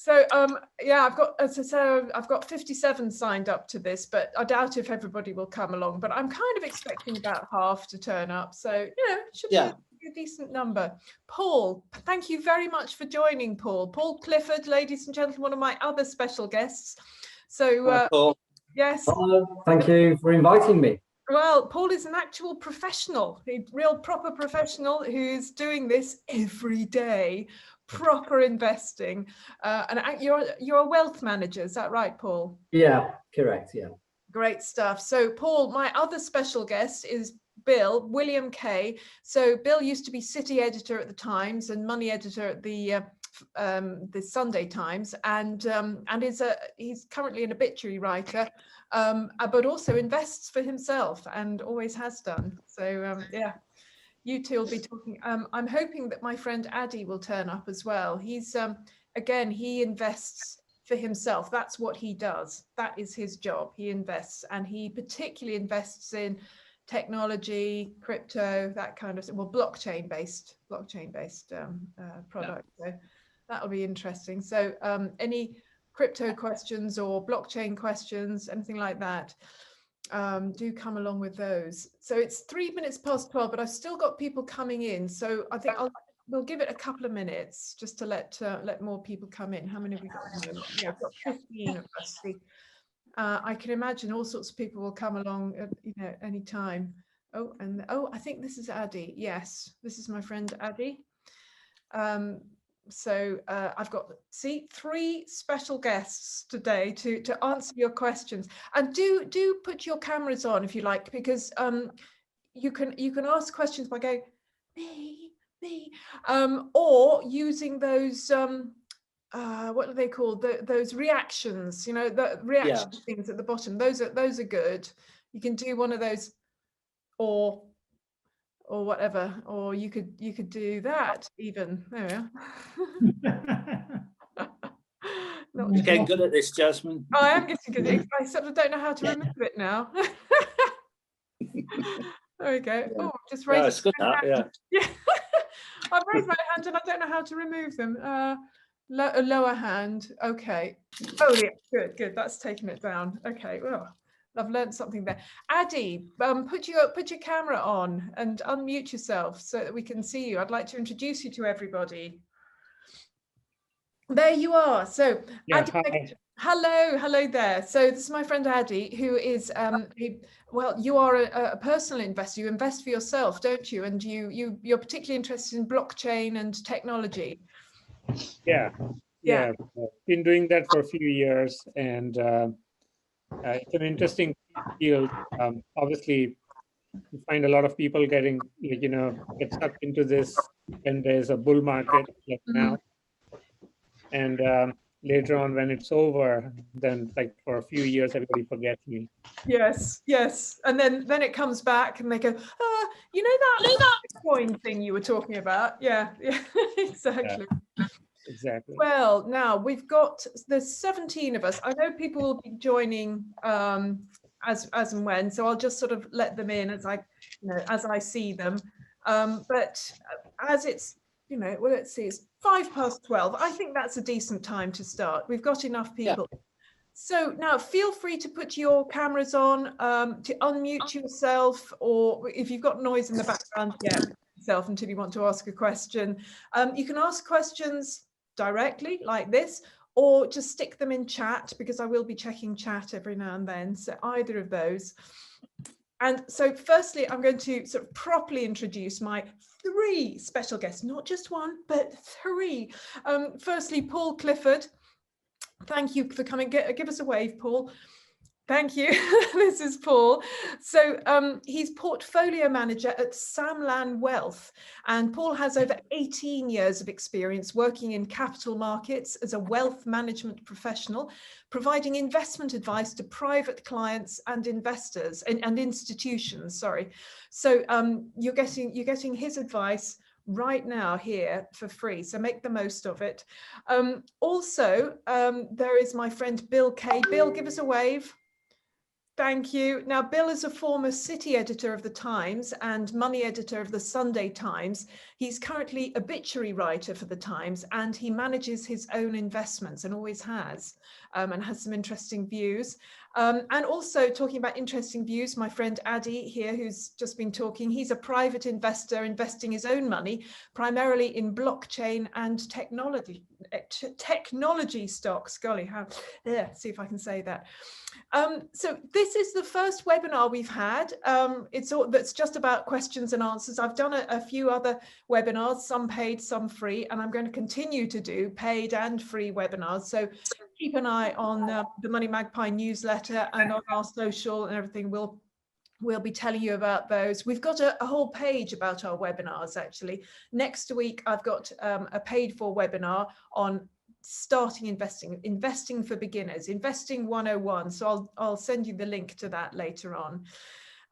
So yeah, I've got, as I say, I've got 57 signed up to this, but I doubt if everybody will come along. But I'm kind of expecting about half to turn up, so it should be a decent number. Paul, thank you very much for joining. Paul Clifford, ladies and gentlemen, one of my other special guests. So Paul. yes. Hello. Thank you for inviting me. Well, Paul is an actual professional, a real proper professional who's doing this every day, proper investing. And you're a wealth manager, is that right, Paul? Yeah, correct. Yeah. Great stuff. So, Paul, my other special guest is William Kay. So, Bill used to be city editor at the Times and money editor at the Sunday Times, and he's currently an obituary writer, but also invests for himself and always has done. So yeah, you two will be talking. I'm hoping that my friend Addy will turn up as well. He's again, he invests for himself. That's what he does. That is his job. He invests, and he particularly invests in technology, crypto, that kind of, well, blockchain based product. So that'll be interesting. So any crypto questions or blockchain questions, anything like that, do come along with those. So it's 3 minutes past 12, but I've still got people coming in. So I think we'll give it a couple of minutes just to let more people come in. How many have we got at the moment? Yeah, I've got 15 of us. I can imagine all sorts of people will come along at any time. I think this is Addy. Yes, this is my friend Addy. So I've got, 3 special guests today to answer your questions. And do put your cameras on if you like, because you can ask questions by going me, or using those what are they called? Those reactions, the reaction things at the bottom. Those are good. You can do one of those, or whatever, or you could do that even. There we are. You're getting good at this, Jasmine. Oh, I am getting good. I sort of don't know how to remove it now. There we go. Yeah. Oh, just raised. It's good that, yeah. I've raised my hand and I don't know how to remove them. A lower hand. Okay. Oh yeah, good. That's taken it down. Okay. Well, I've learned something there. Addy, put your camera on and unmute yourself so that we can see you. I'd like to introduce you to everybody. There you are. So, yeah, Addy, hello there. So this is my friend Addy, who is well, you are a personal investor. You invest for yourself, don't you? And you're particularly interested in blockchain and technology. Yeah. Been doing that for a few years, and it's an interesting field. Obviously, you find a lot of people getting, get stuck into this when there's a bull market like now, and later on when it's over, then like for a few years everybody forgets me. Yes, and then it comes back and they go, that coin thing you were talking about. Yeah, exactly. Yeah. Exactly. Well, now there's 17 of us. I know people will be joining as and when, so I'll just sort of let them in as I see them. But as it's, well, let's see, it's 12:05. I think that's a decent time to start. We've got enough people. Yeah. So now feel free to put your cameras on, to unmute yourself, or if you've got noise in the background, yourself until you want to ask a question. You can ask questions directly like this, or just stick them in chat, because I will be checking chat every now and then. So either of those. And so firstly, I'm going to sort of properly introduce my 3 special guests, not just one, but 3. Firstly, Paul Clifford. Thank you for coming. Give us a wave, Paul. Thank you. This is Paul. So he's portfolio manager at Samlan Wealth, and Paul has over 18 years of experience working in capital markets as a wealth management professional, providing investment advice to private clients and investors and institutions. Sorry. So you're getting his advice right now here for free, so make the most of it. Also, there is my friend Bill Kay. Bill, give us a wave. Thank you. Now, Bill is a former city editor of the Times and money editor of the Sunday Times. He's currently obituary writer for the Times, and he manages his own investments and always has, and has some interesting views. And also talking about interesting views, my friend Addy here, who's just been talking, he's a private investor investing his own money, primarily in blockchain and technology stocks. Golly, see if I can say that. So this is the first webinar we've had. That's just about questions and answers. I've done a few other webinars, some paid, some free, and I'm going to continue to do paid and free webinars. So keep an eye on the MoneyMagpie newsletter and on our social and everything. We'll be telling you about those. We've got a whole page about our webinars, actually. Next week, I've got a paid for webinar on starting investing for beginners, investing 101. So I'll send you the link to that later on.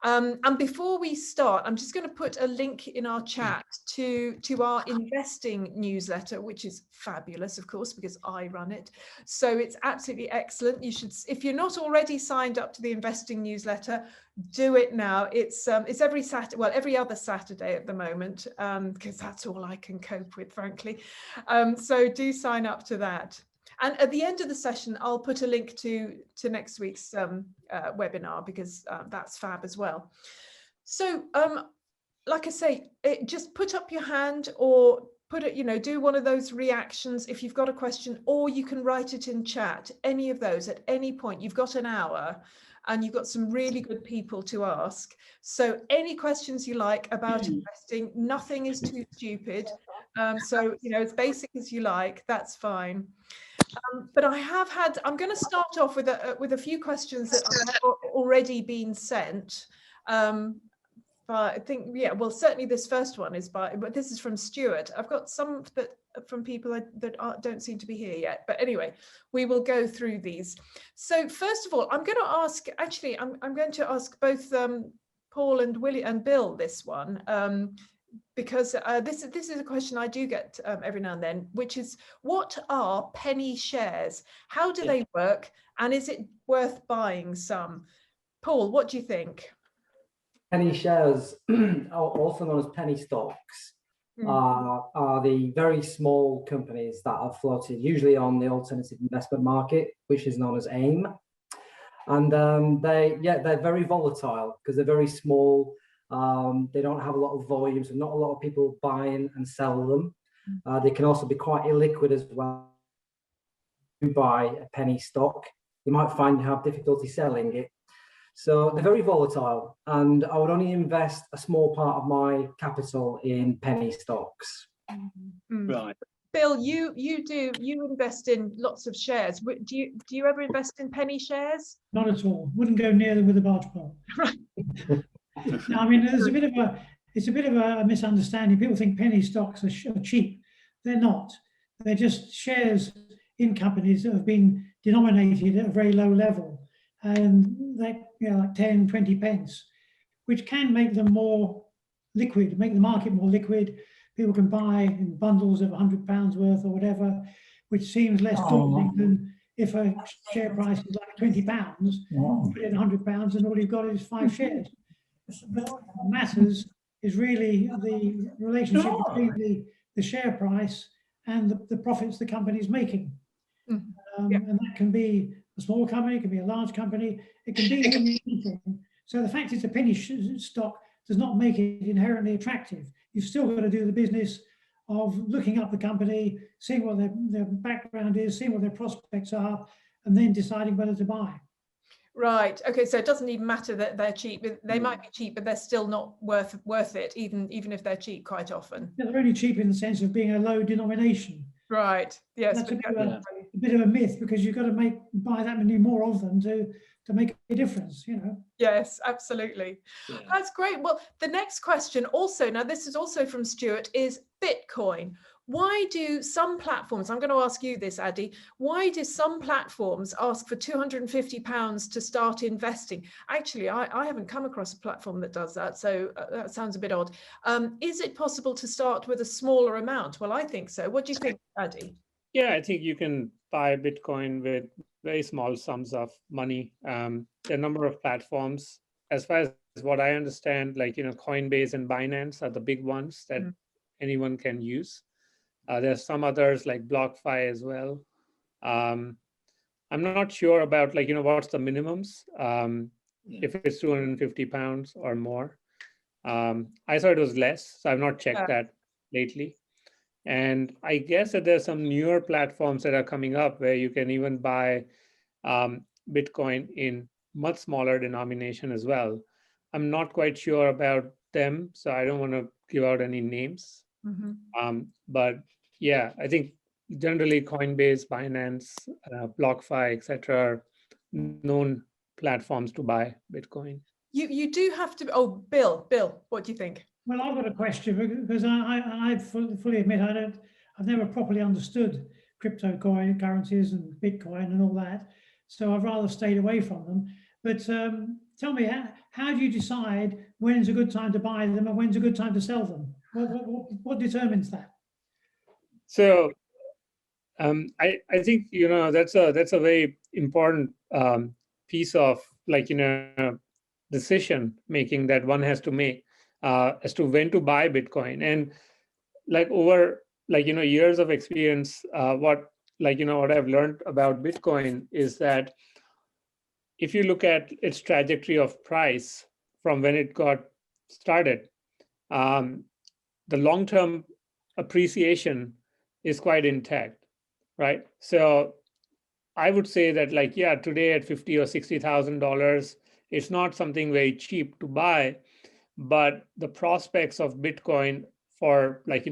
And before we start, I'm just going to put a link in our chat to our investing newsletter, which is fabulous, of course, because I run it. So it's absolutely excellent. You should, if you're not already signed up to the investing newsletter, do it now. It's every Saturday, well, every other Saturday at the moment, because that's all I can cope with, frankly. So do sign up to that. And at the end of the session, I'll put a link to next week's webinar, because that's fab as well. So like I say, just put up your hand or put it, do one of those reactions if you've got a question, or you can write it in chat, any of those at any point. You've got an hour and you've got some really good people to ask. So any questions you like about investing, nothing is too stupid. So, as basic as you like, that's fine. But I'm going to start off with a few questions that have already been sent. But I think, well, certainly this first one is but this is from Stuart. I've got some from people that don't seem to be here yet. But anyway, we will go through these. So first of all, I'm going to ask, actually, I'm going to ask both Paul and Willie and Bill this one. Because this is a question I do get every now and then, which is, what are penny shares? How do they work? And is it worth buying some? Paul, what do you think? Penny shares, also known as penny stocks, are the very small companies that are floated, usually on the alternative investment market, which is known as AIM. And they're very volatile because they're very small. They don't have a lot of volume, so not a lot of people buy and sell them. They can also be quite illiquid as well. You buy a penny stock, you might find you have difficulty selling it. So they're very volatile, and I would only invest a small part of my capital in penny stocks. Right. Bill, you invest in lots of shares. Do you ever invest in penny shares? Not at all. Wouldn't go near them with a barge pole. Right. No, I mean, it's a bit of a misunderstanding. People think penny stocks are cheap. They're not. They're just shares in companies that have been denominated at a very low level, and they, like 10, 20 pence, which can make them more liquid, make the market more liquid. People can buy in bundles of £100 worth or whatever, which seems less daunting than if a share price is like £20, you put in £100 and all you've got is 5 shares. But what matters is really the relationship between the share price and the profits the company is making. And that can be a small company, it can be a large company, it can be anything. So the fact it's a penny stock does not make it inherently attractive. You've still got to do the business of looking up the company, seeing what their background is, seeing what their prospects are, and then deciding whether to buy. Right. Okay. So it doesn't even matter that they're cheap. They might be cheap, but they're still not worth it, even if they're cheap quite often. Yeah, they're only cheap in the sense of being a low denomination. Right. Yes. That's a bit of a myth, because you've got to buy that many more of them to make a difference, Yes, absolutely. Yeah. That's great. Well, the next question also, now this is also from Stuart, is Bitcoin. Why do some platforms, I'm going to ask you this, Addy, why do some platforms ask for £250 to start investing? Actually, I haven't come across a platform that does that, so that sounds a bit odd. Is it possible to start with a smaller amount? Well, I think so. What do you think, Addy? Yeah, I think you can buy Bitcoin with very small sums of money. There are a number of platforms. As far as what I understand, like, Coinbase and Binance are the big ones that anyone can use. There's some others like BlockFi as well. I'm not sure about, like, what's the minimums, if it's 250 pounds or more. I thought it was less, so I've not checked that lately. And I guess that there's some newer platforms that are coming up where you can even buy Bitcoin in much smaller denomination as well. I'm not quite sure about them, so I don't want to give out any names. But yeah, I think generally Coinbase, Binance, BlockFi, etc., are known platforms to buy Bitcoin. You do have to. Oh, Bill, what do you think? Well, I've got a question because I fully admit I've never properly understood cryptocurrencies and Bitcoin and all that, so I've rather stayed away from them. But tell me, how do you decide when's a good time to buy them and when's a good time to sell them? What determines that? So I think that's a very important piece of, like, decision making that one has to make as to when to buy Bitcoin. And like over, like, years of experience, what I've learned about Bitcoin is that if you look at its trajectory of price from when it got started, the long-term appreciation is quite intact, right? So I would say that, like, yeah, today at $50,000 or $60,000, it's not something very cheap to buy, but the prospects of Bitcoin for, like,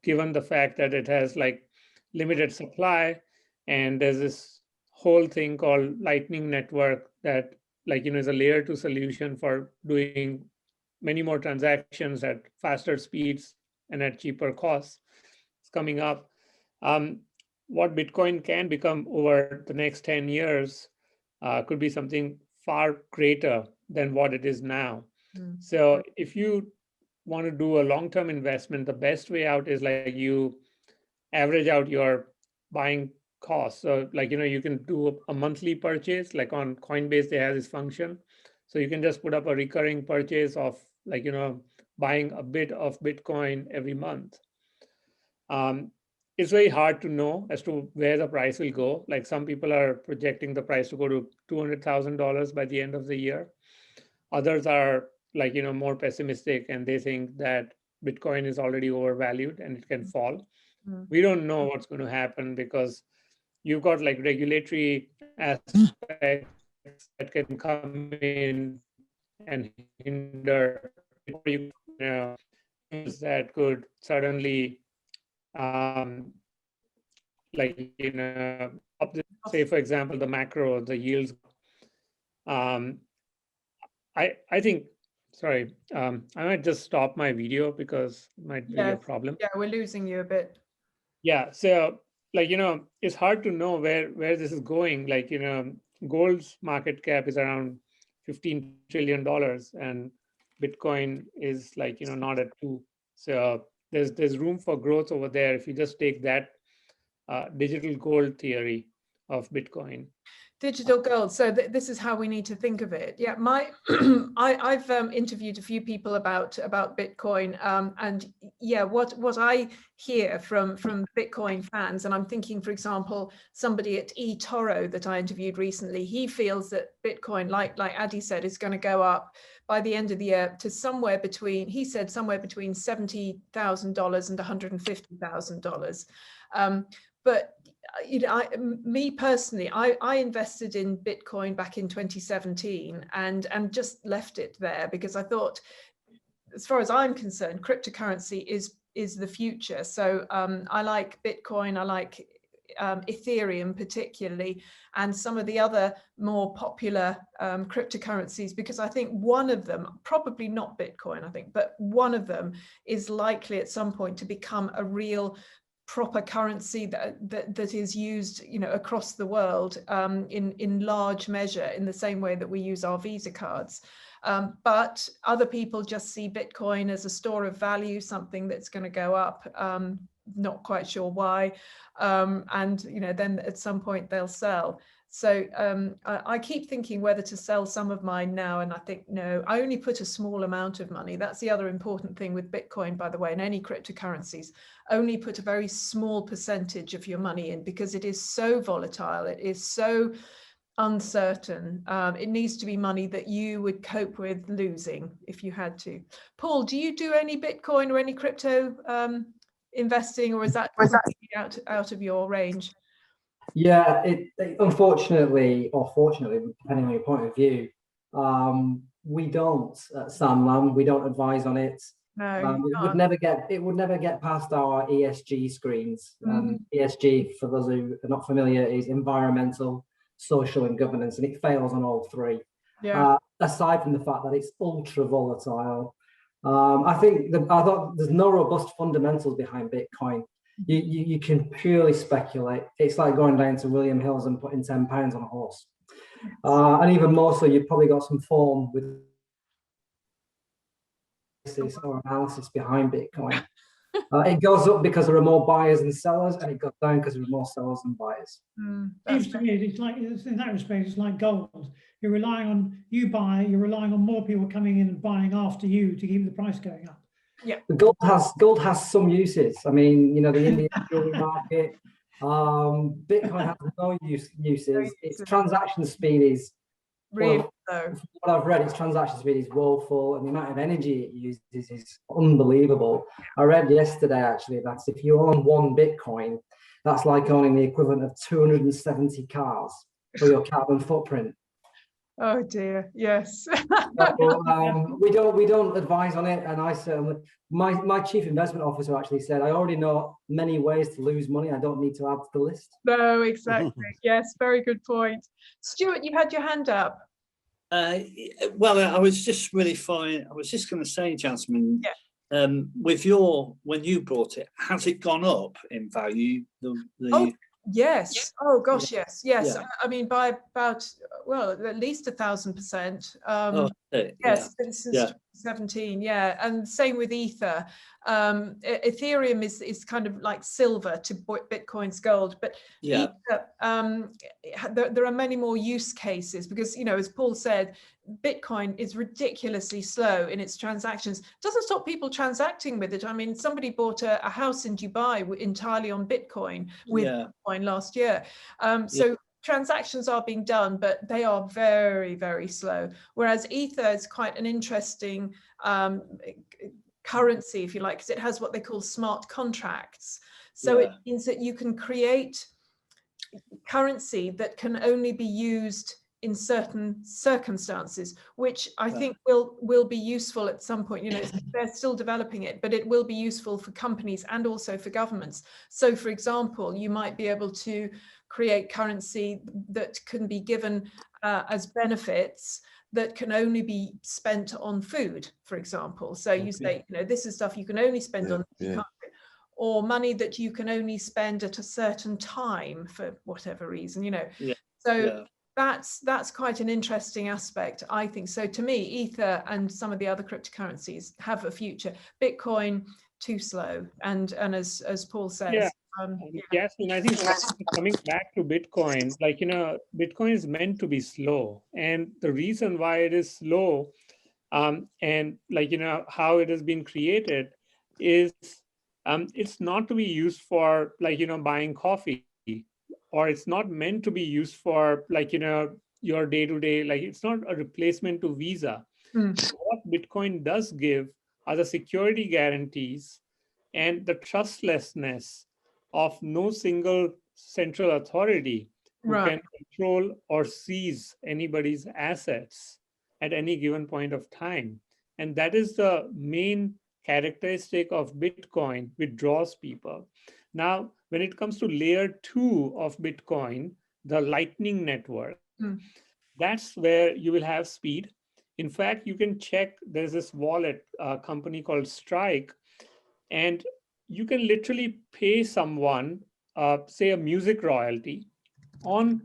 given the fact that it has like limited supply, and there's this whole thing called Lightning Network that, like, is a layer 2 solution for doing many more transactions at faster speeds and at cheaper costs. It's coming up. What Bitcoin can become over the next 10 years could be something far greater than what it is now. So if you want to do a long-term investment, the best way out is, like, you average out your buying costs. So, like, you can do a monthly purchase, like on Coinbase, they have this function. So you can just put up a recurring purchase of, like, buying a bit of Bitcoin every month. It's very hard to know as to where the price will go. Like, some people are projecting the price to go to $200,000 by the end of the year. Others are, like, more pessimistic, and they think that Bitcoin is already overvalued and it can fall. We don't know what's going to happen because you've got, like, regulatory aspects that can come in and hinder, that could suddenly, like, say, for example, the macro, the yields. I think, sorry, I might just stop my video because it might be a problem. Yeah, we're losing you a bit. Yeah, so, like, it's hard to know where this is going. Like, gold's market cap is around $15 trillion, and Bitcoin is, like, not at 2. So there's room for growth over there if you just take that digital gold theory of Bitcoin. Digital gold. So this is how we need to think of it. Yeah, I've interviewed a few people about Bitcoin, and yeah, what I hear from Bitcoin fans, and I'm thinking, for example, somebody at eToro that I interviewed recently, he feels that Bitcoin, like Adi said, is going to go up by the end of the year to somewhere between, he said, somewhere between $70,000 and $150,000. But me personally, I invested in Bitcoin back in 2017 and just left it there because I thought, as far as I'm concerned, cryptocurrency is the future. So I like Bitcoin, I like Ethereum particularly, and some of the other more popular cryptocurrencies, because I think one of them, probably not Bitcoin, I think, but one of them is likely at some point to become a real proper currency that is used, across the world in large measure, in the same way that we use our Visa cards. But other people just see Bitcoin as a store of value, something that's going to go up, not quite sure why, and then at some point they'll sell. So I keep thinking whether to sell some of mine now, and I think no, I only put a small amount of money. That's the other important thing with Bitcoin, by the way, and any cryptocurrencies. Only put a very small percentage of your money in, because it is so volatile. It is so uncertain. It needs to be money that you would cope with losing if you had to. Paul, do you do any Bitcoin or any crypto investing, or is that out of your range? Yeah, it unfortunately, or fortunately, depending on your point of view, we don't at Sanlam, we don't advise on it. No, it would never get past our ESG screens. ESG, for those who are not familiar, is environmental, social, and governance, and it fails on all three. Yeah. Aside from the fact that it's ultra volatile, I think there's no robust fundamentals behind Bitcoin. You can purely speculate. It's like going down to William Hill's and putting £10 on a horse. And even more so, you've probably got some form with or analysis behind Bitcoin. It goes up because there are more buyers than sellers, and it goes down because there are more sellers than buyers. Seems to me it's like, in that respect, it's like gold. You're relying on you're relying on more people coming in and buying after you to keep the price going up. Yeah, the gold has some uses. I mean, the Indian jewelry market. Bitcoin has no uses. Its transaction speed is really low. low. What I've read, its transaction speed is woeful, and the amount of energy it uses is unbelievable. I read yesterday actually that if you own one Bitcoin, that's like owning the equivalent of 270 cars for your carbon footprint. Oh dear, yes. We don't advise on it, and I certainly, my chief investment officer actually said, I already know many ways to lose money. I don't need to add to the list. No, exactly. Yes, very good point. Stuart, you had your hand up. Well, I was just really fine. I was just going to say, Jasmine, with when you bought it, has it gone up in value? Oh, yes. Oh gosh, yes. Yeah. I mean, by about, well, at least 1,000%. Yes, since 2017. Yeah, and same with Ether. Ethereum is kind of like silver to Bitcoin's gold, but Ether, there are many more use cases because, as Paul said, Bitcoin is ridiculously slow in its transactions. Doesn't stop people transacting with it. I mean, somebody bought a house in Dubai entirely on Bitcoin Bitcoin last year. So transactions are being done, but they are very, very slow. Whereas Ether is quite an interesting currency, if you like, because it has what they call smart contracts. So it means that you can create currency that can only be used in certain circumstances, which I think will be useful at some point. They're still developing it, but it will be useful for companies and also for governments. So for example, you might be able to create currency that can be given as benefits that can only be spent on food, for example. So you say, this is stuff you can only spend on, or money that you can only spend at a certain time for whatever reason, So that's quite an interesting aspect, I think. So to me, Ether and some of the other cryptocurrencies have a future. Bitcoin, too slow. And as Paul says, yes, and I think coming back to Bitcoin, Bitcoin is meant to be slow, and the reason why it is slow, and how it has been created, is it's not to be used for buying coffee, or it's not meant to be used for your day-to-day. It's not a replacement to Visa. What Bitcoin does give are the security guarantees and the trustlessness of no single central authority who can control or seize anybody's assets at any given point of time. And that is the main characteristic of Bitcoin, which draws people. Now, when it comes to layer 2 of Bitcoin, the Lightning Network, that's where you will have speed. In fact, you can check, there's this wallet company called Strike, and you can literally pay someone, say a music royalty on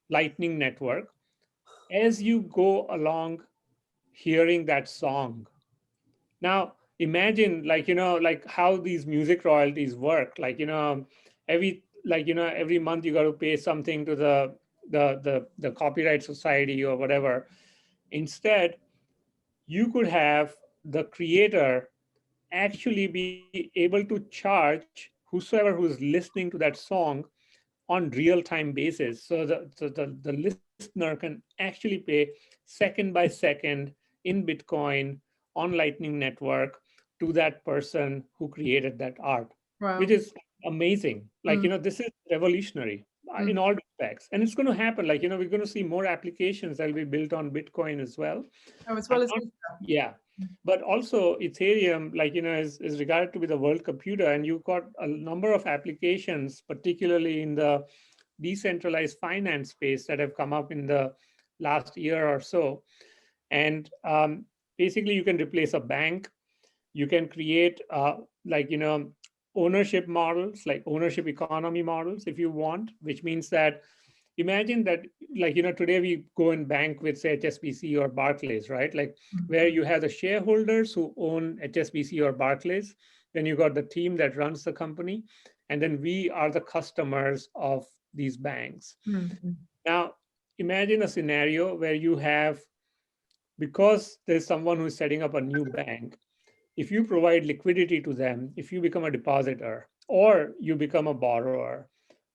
Lightning Network as you go along hearing that song. Now, imagine how these music royalties work. Every month you got to pay something to the the copyright society or whatever. Instead, you could have the creator actually be able to charge whosoever who's listening to that song on real-time basis. So the listener can actually pay second by second in Bitcoin on Lightning Network to that person who created that art, Wow. which is amazing. Like, this is revolutionary in all respects. And it's going to happen. Like, we're going to see more applications that will be built on Bitcoin as well. Oh, as well as yeah. But also Ethereum, like, is regarded to be the world computer, and you've got a number of applications, particularly in the decentralized finance space, that have come up in the last year or so. And basically you can replace a bank. You can create ownership models, like ownership economy models if you want, which means that imagine that, like, today we go and bank with, say, HSBC or Barclays, right? Like, where you have the shareholders who own HSBC or Barclays, then you got the team that runs the company, and then we are the customers of these banks. Now, imagine a scenario where you have, because there's someone who's setting up a new bank, if you provide liquidity to them, if you become a depositor or you become a borrower,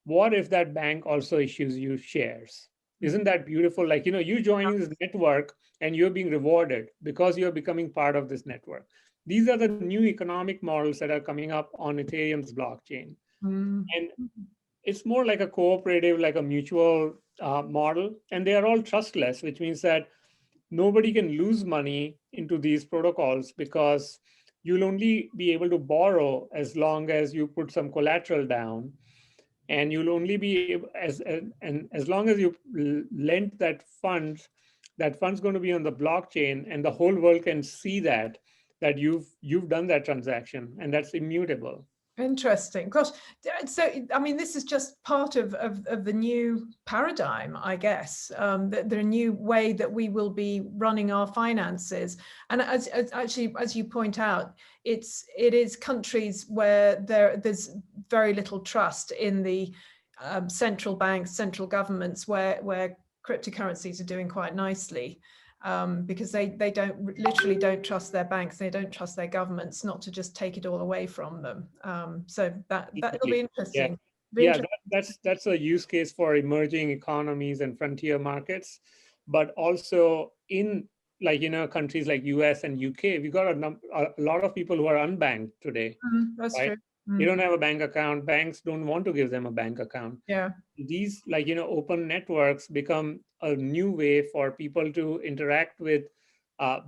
what if that bank also issues you shares? Isn't that beautiful? Like, you joining this network and you're being rewarded because you're becoming part of this network. These are the new economic models that are coming up on Ethereum's blockchain. And it's more like a cooperative, like a mutual model. And they are all trustless, which means that nobody can lose money into these protocols, because you'll only be able to borrow as long as you put some collateral down. And you'll only be able, as long as you lend that fund's going to be on the blockchain, and the whole world can see that you've done that transaction, and that's immutable. Interesting. Gosh, so I mean, this is just part of the new paradigm, I guess, the new way that we will be running our finances. And as you point out, it is countries where there's very little trust in the central banks, central governments, where cryptocurrencies are doing quite nicely. Because they literally don't trust their banks, they don't trust their governments, not to just take it all away from them. So that'll be interesting. That's a use case for emerging economies and frontier markets, but also in, like, countries like US and UK, we got a lot of people who are unbanked today. That's right? true. They don't have a bank account. Banks don't want to give them a bank account. Yeah. These, like, open networks become a new way for people to interact with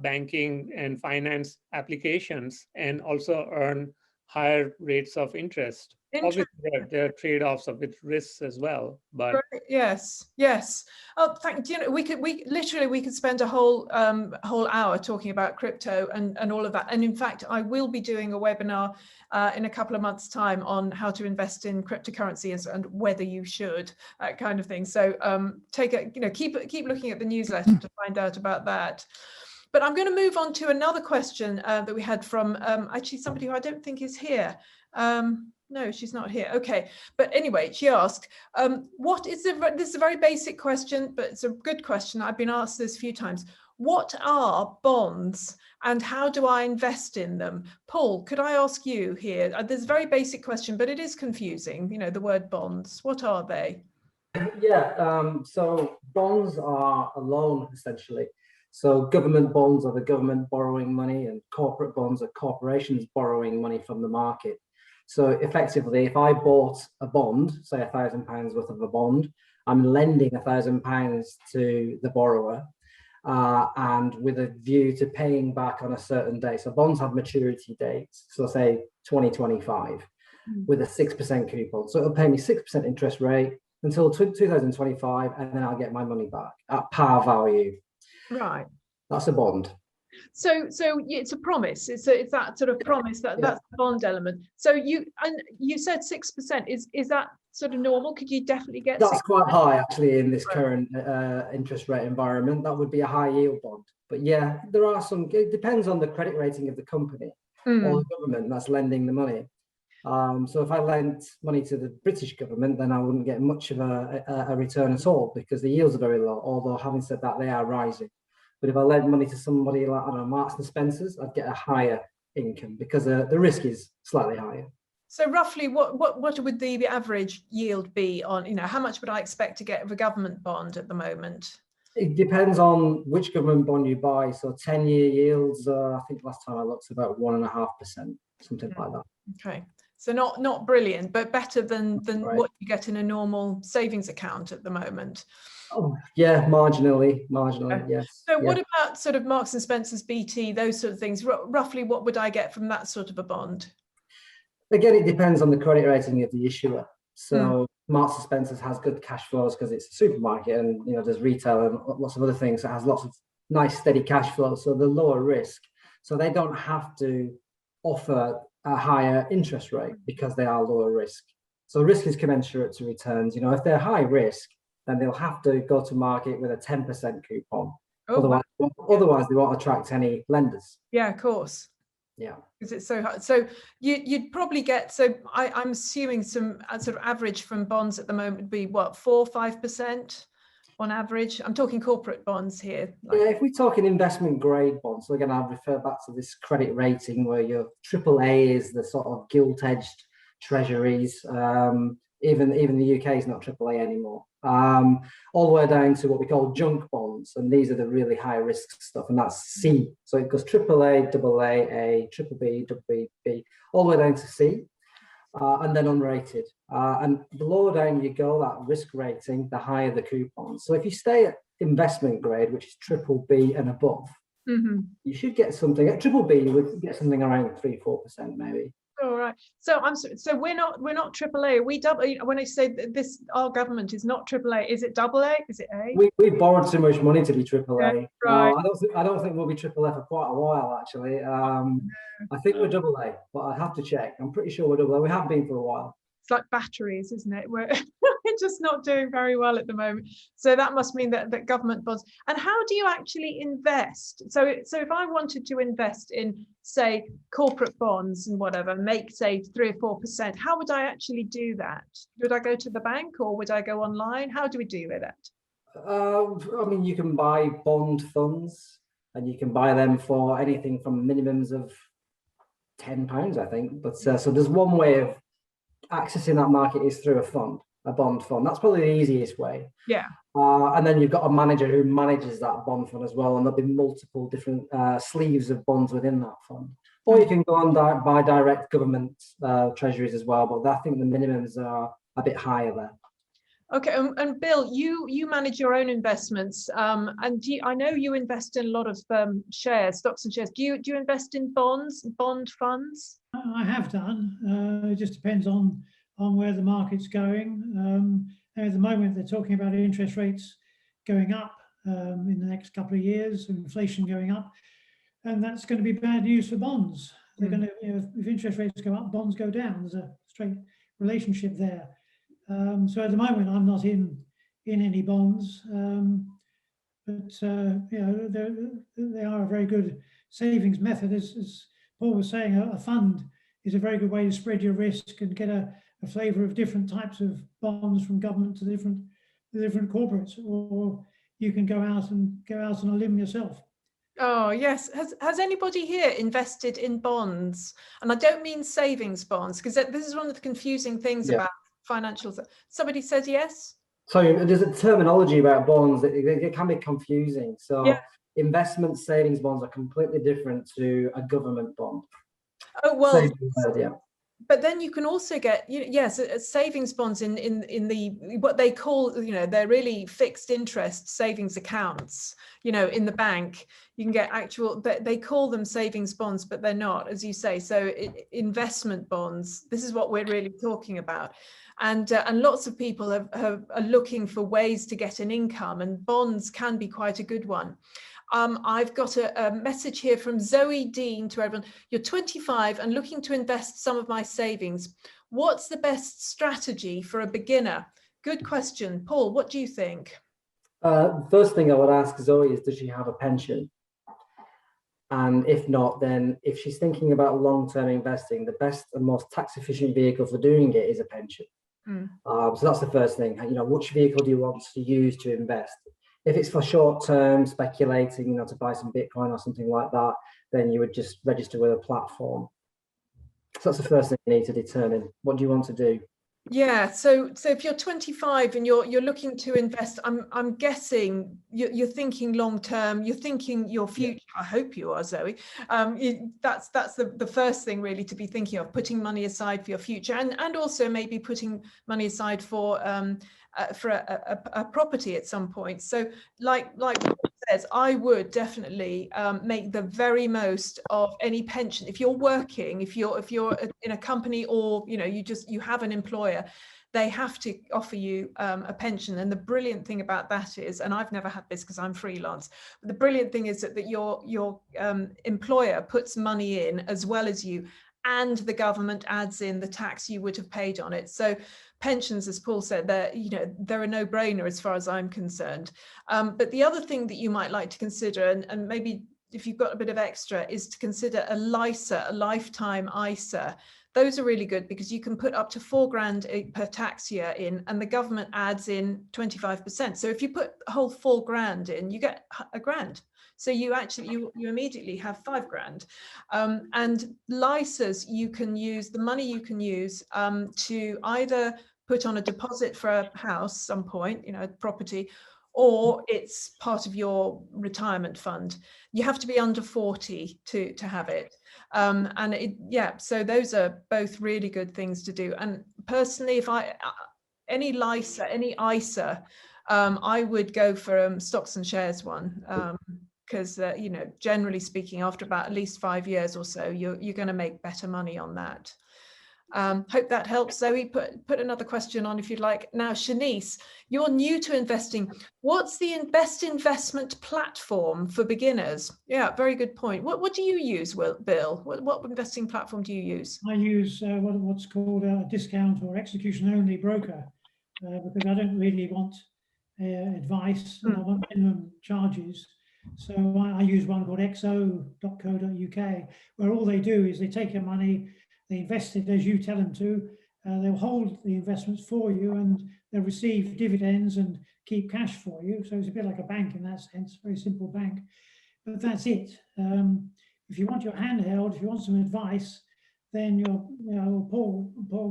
banking and finance applications, and also earn higher rates of interest. Obviously, there are trade-offs with risks as well. But yes. Oh, thank you. We could spend a whole hour talking about crypto and all of that. And in fact, I will be doing a webinar in a couple of months' time on how to invest in cryptocurrencies and whether you should, that kind of thing. So keep looking at the newsletter to find out about that. But I'm going to move on to another question that we had from actually somebody who I don't think is here. No, she's not here. Okay. But anyway, she asked, this is a very basic question, but it's a good question. I've been asked this a few times. What are bonds and how do I invest in them? Paul, could I ask you here? There's a very basic question, but it is confusing. The word bonds, what are they? Yeah, so bonds are a loan, essentially. So government bonds are the government borrowing money, and corporate bonds are corporations borrowing money from the market. So effectively, if I bought a bond, say £1,000 worth of a bond, I'm lending £1,000 to the borrower, and with a view to paying back on a certain date. So bonds have maturity dates, so say 2025, with a 6% coupon. So it'll pay me 6% interest rate until 2025, and then I'll get my money back at par value. Right. That's a bond. So it's a promise. It's that sort of promise that's the bond element. So you said 6%. Is that sort of normal? Could you definitely get? That's 6%? Quite high actually in this current interest rate environment. That would be a high yield bond. But yeah, there are some. It depends on the credit rating of the company or the government that's lending the money. So if I lent money to the British government, then I wouldn't get much of a return at all because the yields are very low. Although having said that, they are rising. But if I lent money to somebody like, I don't know, Marks and Spencer's, I'd get a higher income because the risk is slightly higher. So roughly, what would the average yield be on, how much would I expect to get of a government bond at the moment? It depends on which government bond you buy. So 10-year yields, I think last time I looked, about 1.5%, something like that. Okay. So not brilliant, but better than Right. what you get in a normal savings account at the moment. Oh, yeah, marginally, yes. So what about sort of Marks and Spencer's, BT, those sort of things? Roughly, what would I get from that sort of a bond? Again, it depends on the credit rating of the issuer. So Marks and Spencer's has good cash flows because it's a supermarket and there's retail and lots of other things that has lots of nice steady cash flow. So they're lower risk. So they don't have to offer a higher interest rate because they are lower risk. So risk is commensurate to returns. If they're high risk, then they'll have to go to market with a 10% coupon. Otherwise, they won't attract any lenders. Yeah, of course. Yeah, because it's so hard. So you'd probably get, so I'm assuming some sort of average from bonds at the moment would be what, 4-5% on average? I'm talking corporate bonds here. Yeah, if we're talking investment grade bonds, so again, I'll refer back to this credit rating where your AAA is the sort of gilt-edged treasuries. Even the UK is not AAA anymore. All the way down to what we call junk bonds, and these are the really high risk stuff, and that's C. So it goes AAA, AA, A, BBB, BBB, all the way down to C, and then unrated. And the lower down you go, that risk rating, the higher the coupon. So if you stay at investment grade, which is BBB and above, you should get something at BBB. You would get something around 3-4% maybe. All right. So we're not AAA. Are we double? When I say this, our government is not AAA. Is it AA? Is it A? We borrowed too much money to be AAA. Yeah, right. I don't think we'll be AAA for quite a while actually. I think we're AA, but I have to check. I'm pretty sure we're AA. We have been for a while. It's like batteries, isn't it? We're just not doing very well at the moment. So that must mean that government bonds. And how do you actually invest? So if I wanted to invest in, say, corporate bonds and whatever, make say 3 or 4%, how would I actually do that? Would I go to the bank or would I go online? How do we do that? I mean, you can buy bond funds and you can buy them for anything from minimums of £10, I think. But so there's one way of accessing that market is through a bond fund. That's probably the easiest way. Yeah. And then you've got a manager who manages that bond fund as well, and there'll be multiple different sleeves of bonds within that fund. Or you can go and buy direct government treasuries as well, but I think the minimums are a bit higher there. Okay, and Bill, you manage your own investments, and I know you invest in a lot of shares, stocks and shares. Do you invest in bond funds? I have done. It just depends on where the market's going. At the moment, they're talking about interest rates going up in the next couple of years, inflation going up, and that's going to be bad news for bonds. They're going to, if interest rates go up, bonds go down. There's a straight relationship there. So at the moment, I'm not in any bonds, but they are a very good savings method. As Paul was saying, a fund is a very good way to spread your risk and get a flavour of different types of bonds from government to different corporates, or you can go out on a limb yourself. Oh yes. Has anybody here invested in bonds? And I don't mean savings bonds, because this is one of the confusing things about financials. Somebody says yes. So there's a terminology about bonds that it can be confusing. So investment savings bonds are completely different to a government bond. Oh well. Yeah. But then you can also get, savings bonds in the what they call, they're really fixed interest savings accounts, in the bank. You can get actual, they call them savings bonds, but they're not, as you say. So investment bonds, this is what we're really talking about. And lots of people are looking for ways to get an income, and bonds can be quite a good one. I've got a message here from Zoe Dean to everyone. You're 25 and looking to invest some of my savings. What's the best strategy for a beginner? Good question. Paul, what do you think? First thing I would ask Zoe is, does she have a pension? And if not, then if she's thinking about long-term investing, the best and most tax-efficient vehicle for doing it is a pension. So that's the first thing. Which vehicle do you want to use to invest? If it's for short-term speculating, to buy some Bitcoin or something like that, then you would just register with a platform. So that's the first thing you need to determine. What do you want to do? Yeah, so if you're 25 and you're looking to invest, I'm guessing you're thinking long term. You're thinking your future. Yeah. I hope you are, Zoe. That's the first thing really to be thinking of, putting money aside for your future, and also maybe putting money aside for a property at some point. So like Paul says, I would definitely make the very most of any pension. If you're working, if you're in a company, or you have an employer, they have to offer you a pension. And the brilliant thing about that is, and I've never had this because I'm freelance, but the brilliant thing is that your employer puts money in as well as you, and the government adds in the tax you would have paid on it. So pensions, as Paul said, they're a no-brainer as far as I'm concerned. But the other thing that you might like to consider, and maybe if you've got a bit of extra, is to consider a LISA, a lifetime ISA. Those are really good because you can put up to $4,000 per tax year in, and the government adds in 25%. So if you put a whole $4,000 in, you get $1,000. So you immediately have $5,000. And LISAs, you can use the money you can use to either put on a deposit for a house some point, property, or it's part of your retirement fund. You have to be under 40 to have it. So those are both really good things to do. And personally, if any LISA, any ISA, I would go for stocks and shares one. Because generally speaking, after about at least 5 years or so, you're going to make better money on that. Hope that helps. Zoe, put another question on if you'd like. Now, Shanice, you're new to investing. What's the best investment platform for beginners? Yeah, very good point. What do you use, Bill? What investing platform do you use? I use what's called a discount or execution-only broker because I don't really want advice and I want minimum charges. So I use one called xo.co.uk, where all they do is they take your money, they invest it as you tell them to, they'll hold the investments for you, and they'll receive dividends and keep cash for you. So it's a bit like a bank in that sense, very simple bank. But that's it. If you want your hand held, if you want some advice, then Paul will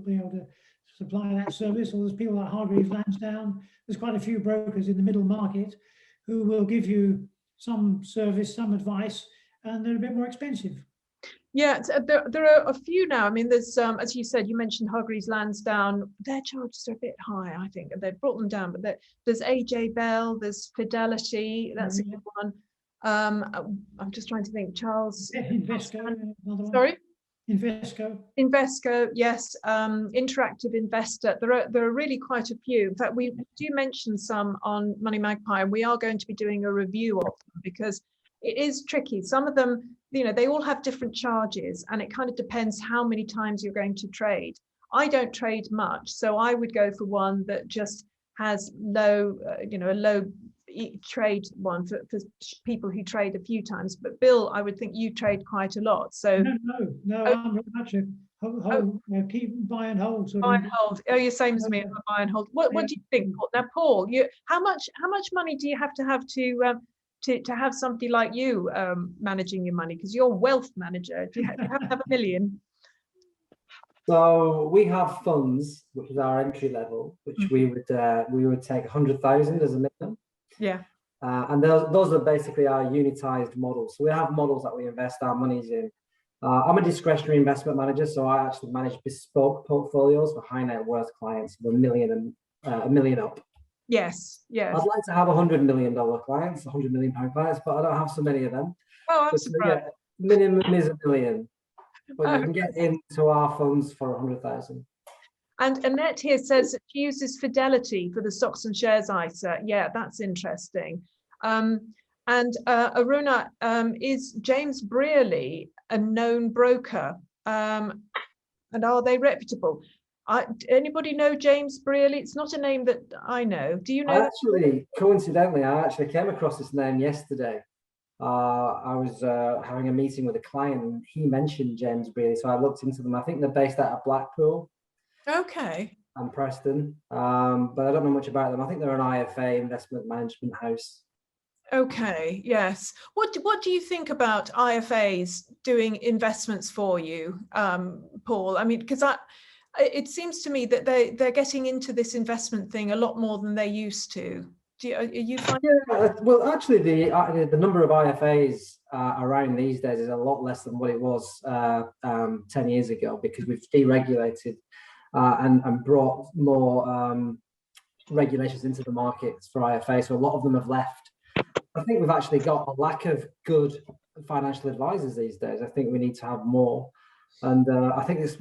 be able to supply that service. Or there's people like Hargreaves Lansdown. There's quite a few brokers in the middle market who will give you some service, some advice, and they're a bit more expensive. Yeah, there are a few now. I mean, there's, as you said, you mentioned Hargreaves Lansdown. Their charges are a bit high, I think. They've brought them down, but there's AJ Bell, there's Fidelity. That's a good one. I'm just trying to think. Charles. Invesco. Sorry? Invesco, yes. Interactive Investor. There are really quite a few. In fact, we do mention some on MoneyMagpie, and we are going to be doing a review of them because it is tricky. Some of them, they all have different charges, and it kind of depends how many times you're going to trade. I don't trade much, so I would go for one that just has low, a low trade one for people who trade a few times. But Bill, I would think you trade quite a lot. So no, I'm very much a keep buy and hold. Buy and hold. Oh, you're same as me. I'm a buy and hold. What do you think, Paul? Now, Paul, how much money do you have to have somebody like you managing your money? Because you're a wealth manager. Do you have to have $1 million? So we have funds, which is our entry level, which we would take 100,000 as a minimum. Yeah. And those are basically our unitized models. So we have models that we invest our monies in. I'm a discretionary investment manager, so I actually manage bespoke portfolios for high net worth clients of $1 million up. Yes. I'd like to have $100 million clients, £100 million clients, but I don't have so many of them. Oh, I'm surprised. Minimum is $1 million, but you can get into our funds for 100,000. And Annette here says that she uses Fidelity for the stocks and shares ISA. Yeah, that's interesting. And Aruna, is James Brearley a known broker? And are they reputable? Anybody know James Brearley? It's not a name that I know. Do you know? Coincidentally, I actually came across this name yesterday. I was having a meeting with a client and he mentioned James Brearley, so I looked into them. I think they're based out of Blackpool. Okay. And Preston, but I don't know much about them. I think they're an IFA, investment management house. Okay, yes. What do you think about IFAs doing investments for you, Paul? I mean, because it seems to me that they're getting into this investment thing a lot more than they used to. Are you finding? Yeah, well, actually, the number of IFAs around these days is a lot less than what it was 10 years ago, because we've deregulated and brought more regulations into the markets for IFA. So a lot of them have left. I think we've actually got a lack of good financial advisors these days. I think we need to have more. And I think it's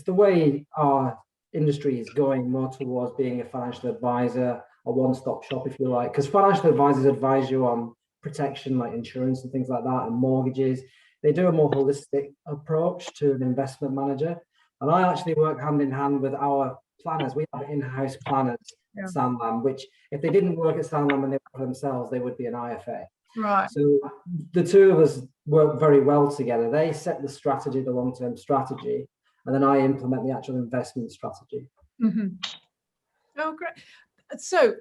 the way our industry is going, more towards being a financial advisor, a one-stop shop, if you like. Because financial advisors advise you on protection, like insurance and things like that, and mortgages. They do a more holistic approach to an investment manager. And I actually work hand in hand with our planners. We have in-house planners at Sanlam, which if they didn't work at Sanlam and they work for themselves, they would be an IFA. Right. So the two of us work very well together. They set the strategy, the long-term strategy, and then I implement the actual investment strategy. Mm-hmm. Oh, great. So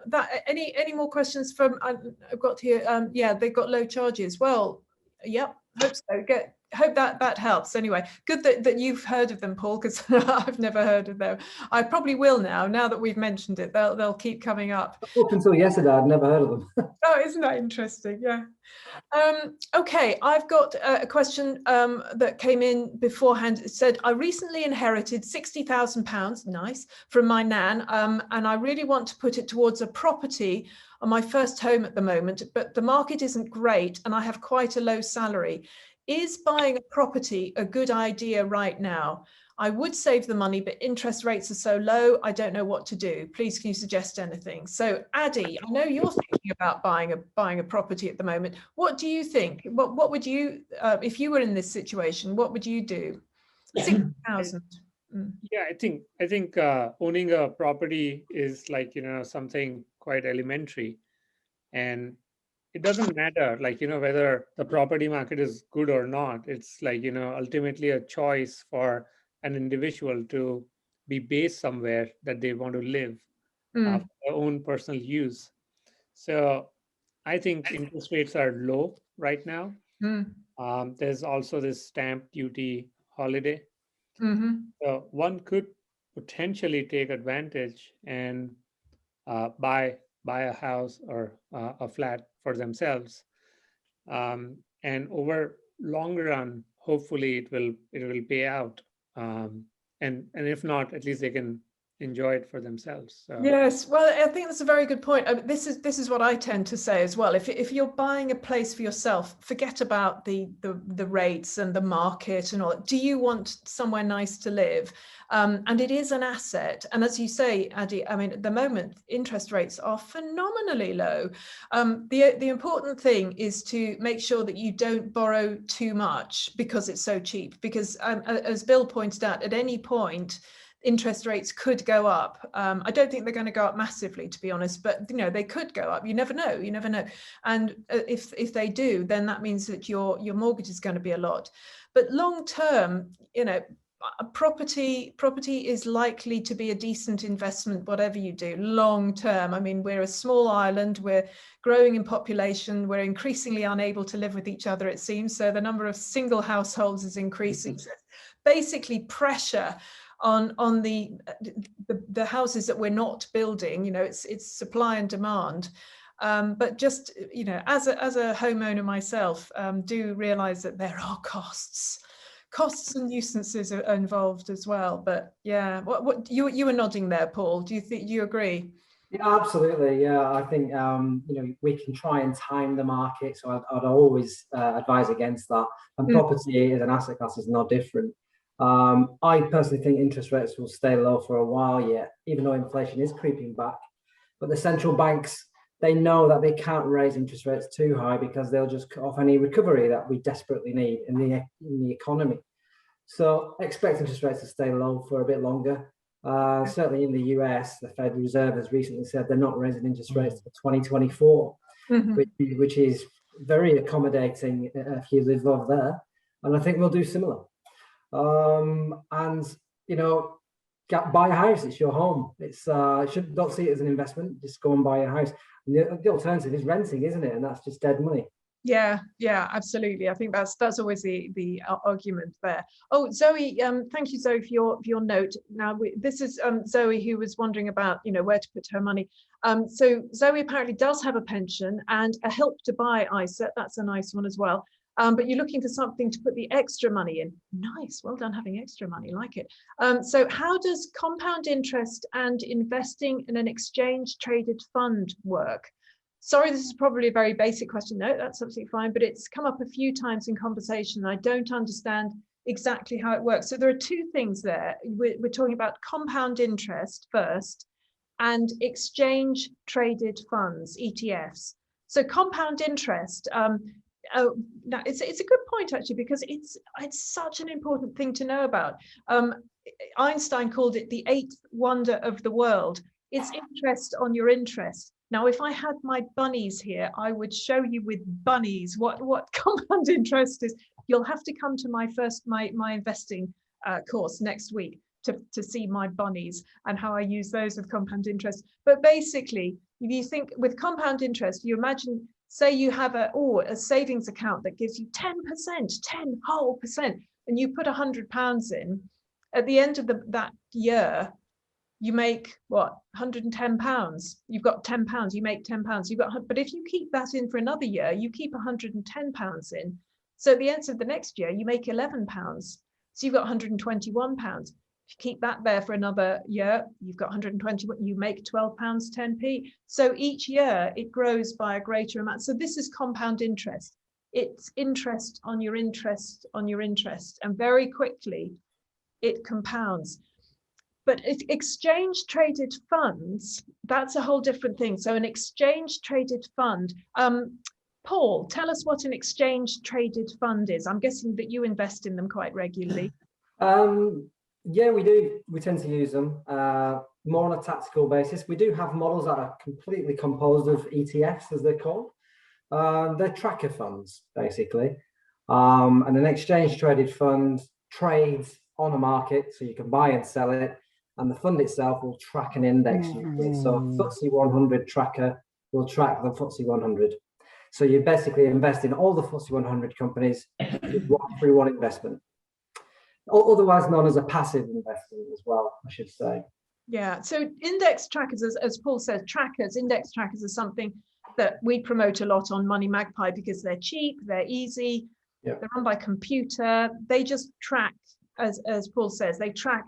any more questions from I've got here? Yeah, they've got low charges. Well, yep. Hope so. Hope that helps. Anyway, good that you've heard of them, Paul, because I've never heard of them. I probably will now that we've mentioned it. They'll keep coming up. Up until yesterday, I'd never heard of them. Oh, isn't that interesting? Yeah. Okay, I've got a question that came in beforehand. It said, I recently inherited £60,000, nice, from my nan, and I really want to put it towards a property on my first home at the moment, but the market isn't great and I have quite a low salary. Is buying a property a good idea right now? I would save the money, but interest rates are so low, I don't know what to do. Please, can you suggest anything? So, Addy, I know you're thinking about buying a property at the moment. What do you think? What would you, if you were in this situation, what would you do? 60,000. Yeah, I think owning a property is like, something quite elementary, and it doesn't matter, like, whether the property market is good or not. It's like, ultimately a choice for an individual to be based somewhere that they want to live for their own personal use. So I think interest rates are low right now. There's also this stamp duty holiday. So one could potentially take advantage and buy a house or a flat for themselves, and over long run, hopefully it will pay out, and if not, at least they can enjoy it for themselves. So. Yes, well, I think that's a very good point. This is what I tend to say as well. If you're buying a place for yourself, forget about the rates and the market and all. Do you want somewhere nice to live? And it is an asset. And as you say, Addy, I mean, at the moment, interest rates are phenomenally low. The important thing is to make sure that you don't borrow too much because it's so cheap. Because as Bill pointed out, at any point, interest rates could go up. I don't think they're going to go up massively, to be honest, but they could go up. You never know. And if they do, then that means that your mortgage is going to be a lot. But long term, property is likely to be a decent investment, whatever you do long term. I mean, we're a small island, we're growing in population, we're increasingly unable to live with each other, it seems. So the number of single households is increasing. So basically pressure on the houses that we're not building. It's supply and demand. But just, as a homeowner myself, do realize that there are costs and nuisances are involved as well. But yeah, what you were nodding there, Paul. Do you agree? Yeah, absolutely. Yeah, I think we can try and time the market. So I'd always advise against that. And property as an asset class is no different. I personally think interest rates will stay low for a while yet, even though inflation is creeping back. But the central banks, they know that they can't raise interest rates too high because they'll just cut off any recovery that we desperately need in the economy. So expect interest rates to stay low for a bit longer. Certainly in the US, the Federal Reserve has recently said they're not raising interest rates until 2024, which is very accommodating if you live over there. And I think we'll do similar. And, you know, buy a house, it's your home. It's don't see it as an investment, just go and buy a house. And the alternative is renting, isn't it? And that's just dead money. Yeah, absolutely. I think that's always the argument there. Oh, Zoe, thank you, Zoe, for your note. Now, this is Zoe, who was wondering about, you know, where to put her money. So Zoe apparently does have a pension and a help to buy ISA. That's a nice one as well. But you're looking for something to put the extra money in. Nice, well done having extra money, like it. So how does compound interest and investing in an exchange traded fund work? Sorry, this is probably a very basic question. No, that's absolutely fine, but it's come up a few times in conversation. I don't understand exactly how it works. So there are two things there. We're talking about compound interest first and exchange traded funds, ETFs. So compound interest, now it's a good point actually, because it's such an important thing to know about. Einstein called it the eighth wonder of the world. It's interest on your interest. Now, if I had my bunnies here, I would show you with bunnies what compound interest is. You'll have to come to my investing course next week to see my bunnies and how I use those with compound interest. But basically, if you think with compound interest, you imagine, say you have a savings account that gives you 10%, 10 whole percent, and you put £100 in. At the end of that year, you make what, £110. You've got £10. You make £10. But if you keep that in for another year, you keep £110 in. So at the end of the next year, you make £11. So you've got £121. If you keep that there for another year, you've got 120. You make £12 10p. So each year it grows by a greater amount. So this is compound interest. It's interest on your interest on your interest, and very quickly it compounds. But exchange traded funds, that's a whole different thing. So an exchange traded fund, Paul, tell us what an exchange traded fund is. I'm guessing that you invest in them quite regularly. Yeah, we do. We tend to use them more on a tactical basis. We do have models that are completely composed of ETFs, as they're called. They're tracker funds, basically. And an exchange traded fund trades on a market, so you can buy and sell it. And the fund itself will track an index usually. So FTSE 100 tracker will track the FTSE 100. So you basically invest in all the FTSE 100 companies through one investment. Otherwise known as a passive investment as well, I should say. Yeah, so index trackers, as Paul says, index trackers are something that we promote a lot on MoneyMagpie because they're cheap, they're easy, they're run by computer, they just track. As Paul says, they track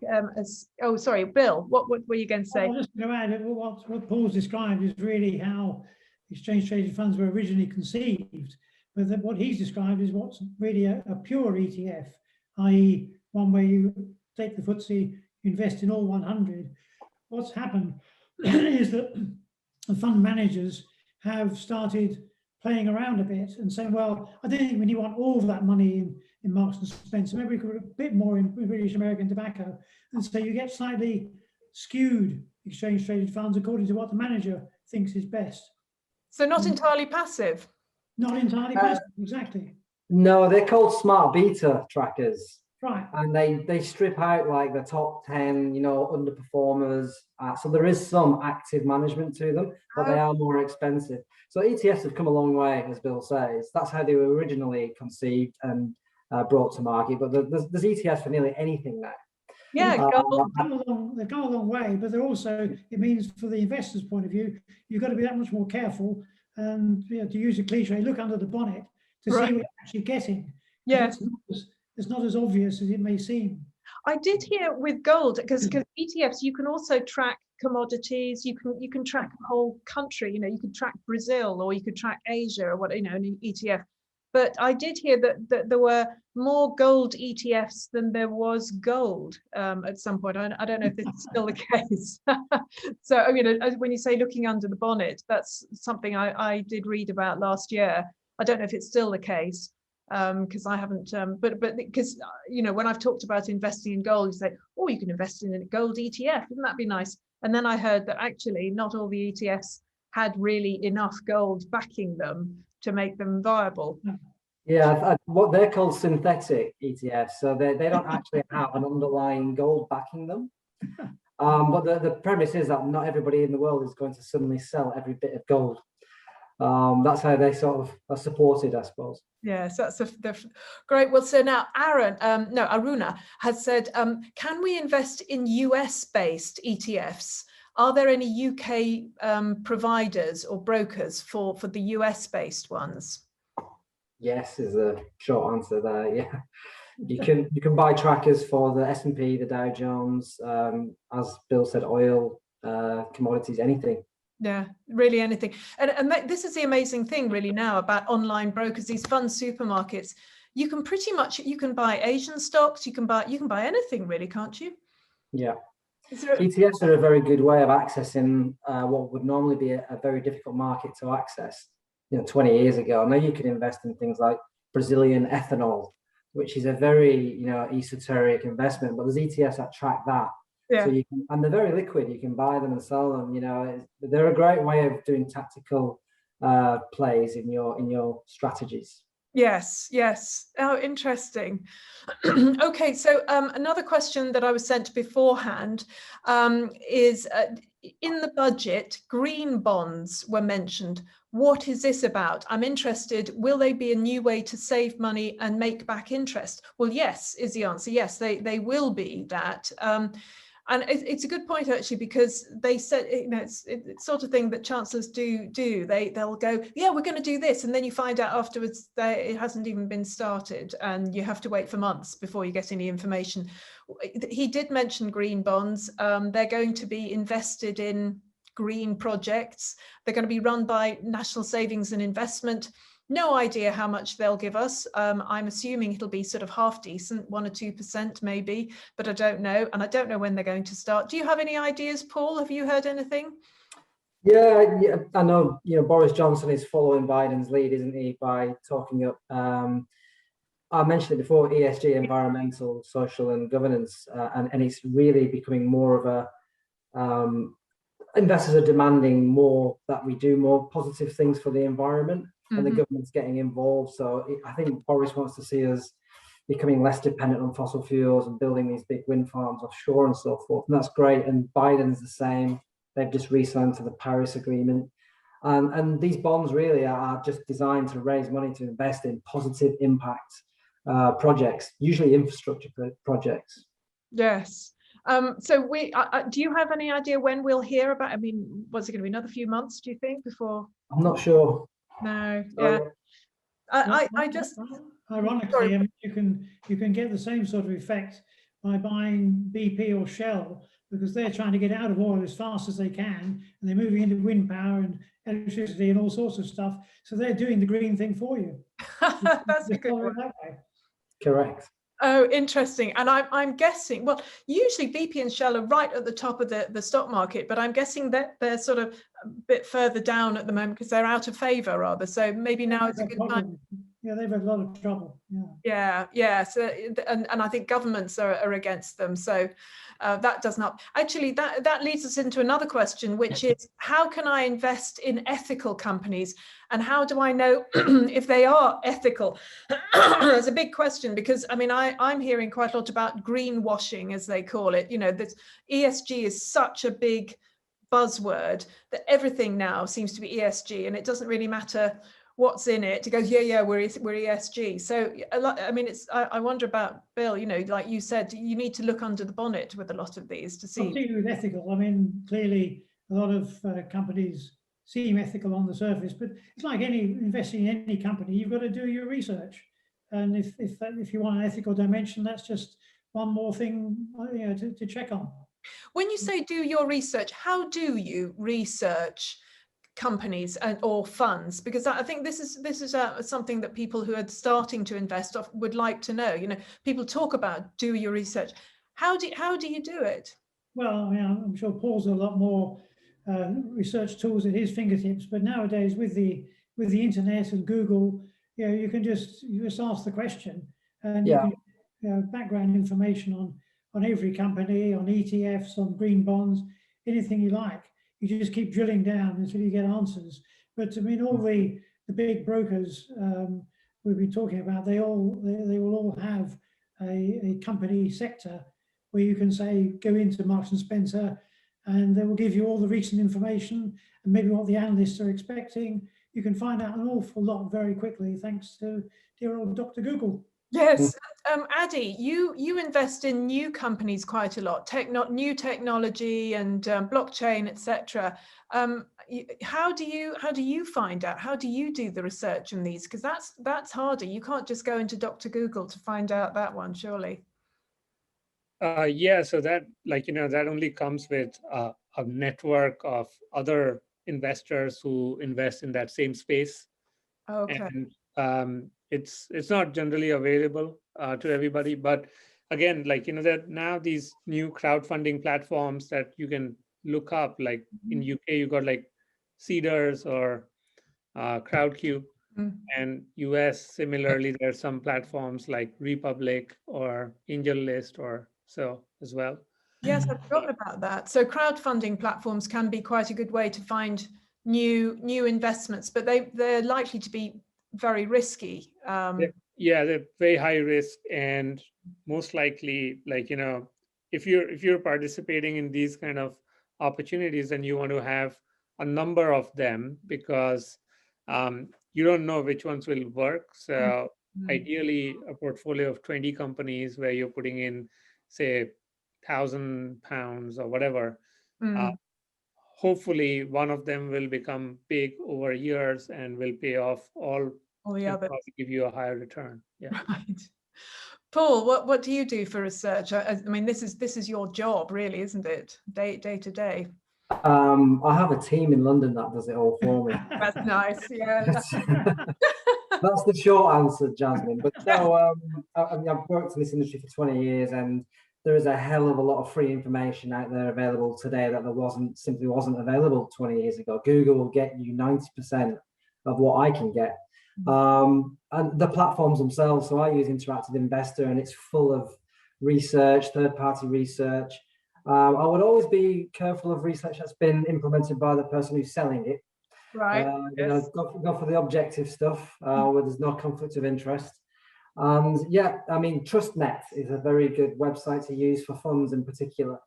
oh, sorry, Bill, what were you going to say? I was just going to add that what Paul's described is really how exchange traded funds were originally conceived, but what he's described is what's really a pure ETF, i.e. one where you take the FTSE, invest in all 100. What's happened is that the fund managers have started playing around a bit and saying, well, I don't think we want all of that money in Marks and Spencer. Maybe we could put a bit more in British American Tobacco. And so you get slightly skewed exchange traded funds according to what the manager thinks is best. So not entirely passive. Not entirely passive, exactly. No, they're called smart beta trackers. Right. And they strip out like the top 10, underperformers. So there is some active management to them, but they are more expensive. So ETFs have come a long way, as Bill says. That's how they were originally conceived and brought to market. But there's ETFs for nearly anything now. Yeah, they've come a long way, but they're also, it means for the investor's point of view, you've got to be that much more careful and to use a cliche, look under the bonnet to see what you're actually getting. Yeah. It's not as obvious as it may seem. I did hear with gold, because ETFs, you can also track commodities. You can track a whole country. You could track Brazil, or you could track Asia, or what, an ETF. But I did hear that there were more gold ETFs than there was gold at some point. I don't know if this is still the case. So, when you say looking under the bonnet, that's something I did read about last year. I don't know if it's still the case. Because I haven't, but because when I've talked about investing in gold, you say, oh, you can invest in a gold ETF, wouldn't that be nice? And then I heard that actually not all the ETFs had really enough gold backing them to make them viable. Yeah, what they're called synthetic ETFs, so they don't actually have an underlying gold backing them. But the premise is that not everybody in the world is going to suddenly sell every bit of gold. That's how they sort of are supported, I suppose. Yes, that's great. Well, so now Aruna has said, can we invest in US-based ETFs? Are there any UK providers or brokers for the US-based ones? Yes, is the short answer there. Yeah, you can buy trackers for the S&P, the Dow Jones, as Bill said, oil, commodities, anything. Yeah, really anything. And this is the amazing thing really now about online brokers, these fund supermarkets. You can you can buy Asian stocks, you can buy anything really, can't you? Yeah. ETFs are a very good way of accessing what would normally be a very difficult market to access. 20 years ago, now you can invest in things like Brazilian ethanol, which is a very esoteric investment, but there's ETFs that track that. Yeah. So you can, and they're very liquid. You can buy them and sell them. They're a great way of doing tactical plays in your strategies. Yes, yes. Oh, interesting. Okay, so another question that I was sent beforehand is in the budget, green bonds were mentioned. What is this about? I'm interested. Will they be a new way to save money and make back interest? Well, yes, is the answer. Yes, they will be that. And it's a good point, actually, because they said, it's sort of thing that chancellors do. They'll go, yeah, we're going to do this. And then you find out afterwards that it hasn't even been started and you have to wait for months before you get any information. He did mention green bonds. They're going to be invested in green projects. They're going to be run by National Savings and Investment. No idea how much they'll give us. I'm assuming it'll be sort of half decent, 1 or 2% maybe, but I don't know. And I don't know when they're going to start. Do you have any ideas, Paul? Have you heard anything? Yeah, I know, Boris Johnson is following Biden's lead, isn't he, by talking up, I mentioned it before, ESG, environmental, social and governance, and it's really becoming more of a, investors are demanding more that we do more positive things for the environment. And the government's getting involved. So I think Boris wants to see us becoming less dependent on fossil fuels and building these big wind farms offshore and so forth. And that's great. And Biden's the same. They've just re-signed to the Paris Agreement. And these bonds really are just designed to raise money to invest in positive impact projects, usually infrastructure projects. Yes. So do you have any idea when we'll hear about, was it going to be another few months, do you think, before? I'm not sure. No, yeah. I just ironically, you can get the same sort of effect by buying BP or Shell, because they're trying to get out of oil as fast as they can, and they're moving into wind power and electricity and all sorts of stuff. So they're doing the green thing for you. That's a good one. That way. Correct. Oh, interesting. And I'm guessing, well, usually BP and Shell are right at the top of the stock market, but I'm guessing that they're sort of a bit further down at the moment because they're out of favor rather. So maybe now it's a good time. Yeah, they've had a lot of trouble. Yeah. So, and I think governments are against them. So that does not actually, that leads us into another question, which is how can I invest in ethical companies? And how do I know if they are ethical? It's a big question because I'm hearing quite a lot about greenwashing, as they call it. That ESG is such a big buzzword that everything now seems to be ESG, and it doesn't really matter what's in it to go, we're ESG. So a lot, I wonder about Bill, like you said, you need to look under the bonnet with a lot of these to see. Particularly with ethical, clearly a lot of companies seem ethical on the surface, but it's like investing in any company, you've got to do your research. And if you want an ethical dimension, that's just one more thing to check on. When you say do your research, how do you research companies or funds? Because I think this is something that people who are starting to invest would like to know. People talk about do your research. How do you do it? Well, I'm sure Paul's a lot more research tools at his fingertips, but nowadays with the internet and Google, you can just ask the question and you can background information on every company, on ETFs, on green bonds, anything you like. You just keep drilling down until you get answers. But all the the big brokers we've been talking about, they will all have a company sector where you can say, go into Marks and Spencer, and they will give you all the recent information and maybe what the analysts are expecting. You can find out an awful lot very quickly, thanks to dear old Dr. Google. Yes, Addy, you invest in new companies quite a lot, new technology and blockchain, etc. How do you find out? How do you do the research on these? Because that's harder. You can't just go into Dr. Google to find out that one, surely. Yeah, so that, like, that only comes with a network of other investors who invest in that same space. Okay. And it's not generally available to everybody, but again, like, that now these new crowdfunding platforms that you can look up, like in UK, you got like Seedrs or Crowdcube. And US, similarly, there's some platforms like Republic or AngelList or so as well. Yes, I've forgotten about that. So crowdfunding platforms can be quite a good way to find new investments, but they're likely to be very risky. Yeah, they're very high risk, and most likely, like, if you're participating in these kind of opportunities, then you want to have a number of them, because you don't know which ones will work. So ideally, a portfolio of 20 companies where you're putting in, say, £1,000 or whatever. Hopefully, one of them will become big over years and will pay off all the others. Probably give you a higher return. Yeah. Right. Paul, what do you do for research? I mean, this is your job, really, isn't it? Day to day. I have a team in London that does it all for me. That's nice. Yeah. That's the short answer, Jasmine. But no, I mean, I've worked in this industry for 20 years, and there is a hell of a lot of free information out there available today that there simply wasn't available 20 years ago. Google will get you 90% of what I can get. And the platforms themselves, so I use Interactive Investor, and it's full of research, third-party research. I would always be careful of research that's been implemented by the person who's selling it. Right. Yes. Go for the objective stuff where there's no conflict of interest. And yeah, I mean, TrustNet is a very good website to use for funds in particular.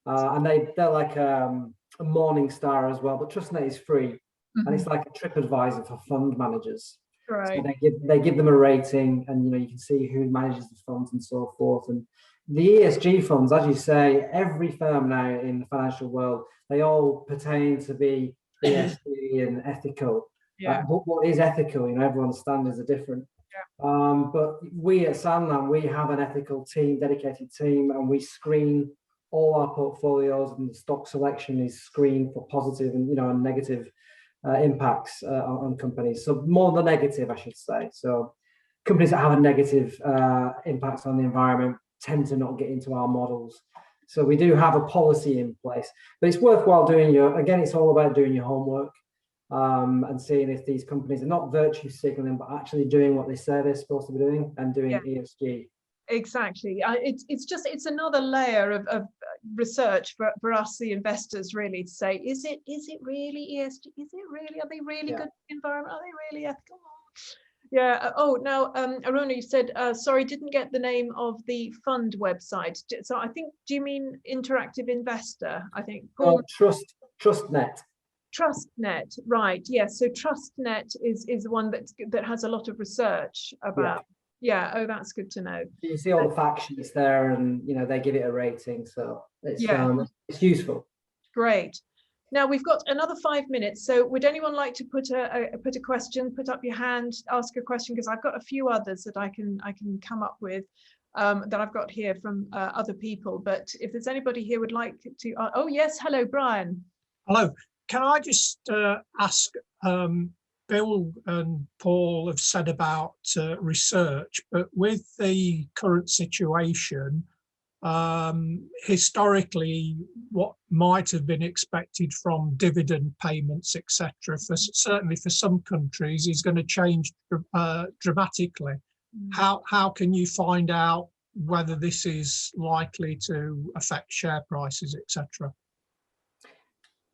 And they're like a Morningstar as well, but TrustNet is free. And it's like a TripAdvisor for fund managers. Right. So they give them a rating, and you can see who manages the funds and so forth. And the ESG funds, as you say, every firm now in the financial world, they all pertain to be ESG and ethical. Yeah. But what is ethical? Everyone's standards are different. Yeah. But we at Sanlam, we have an ethical team, dedicated team, and we screen all our portfolios, and the stock selection is screened for positive and and negative impacts on companies. So more the negative, I should say. So companies that have a negative impact on the environment tend to not get into our models. So we do have a policy in place, but it's worthwhile doing it's all about doing your homework and seeing if these companies are not virtue signaling, but actually doing what they say they're supposed to be doing and doing ESG. Exactly. It's another layer of research for us, the investors, really, to say, is it really ESG? Is it really? Are they really good for the environment? Are they really ethical? Yeah. Oh, now, Aruna, you said, sorry, didn't get the name of the fund website. So I think, do you mean Interactive Investor? I think. TrustNet. TrustNet, right? Yes. So TrustNet is the one that has a lot of research about. Yeah. Oh, that's good to know. You see all the fact sheets there, and they give it a rating, so it's useful. Great. Now we've got another 5 minutes. So would anyone like to put a question? Put up your hand, ask a question, because I've got a few others that I can come up with that I've got here from other people. But if there's anybody here would like to, oh yes, hello, Brian. Hello. Can I just ask? Bill and Paul have said about research, but with the current situation, historically, what might have been expected from dividend payments, etc., certainly for some countries, is going to change dramatically. How can you find out whether this is likely to affect share prices, etc.?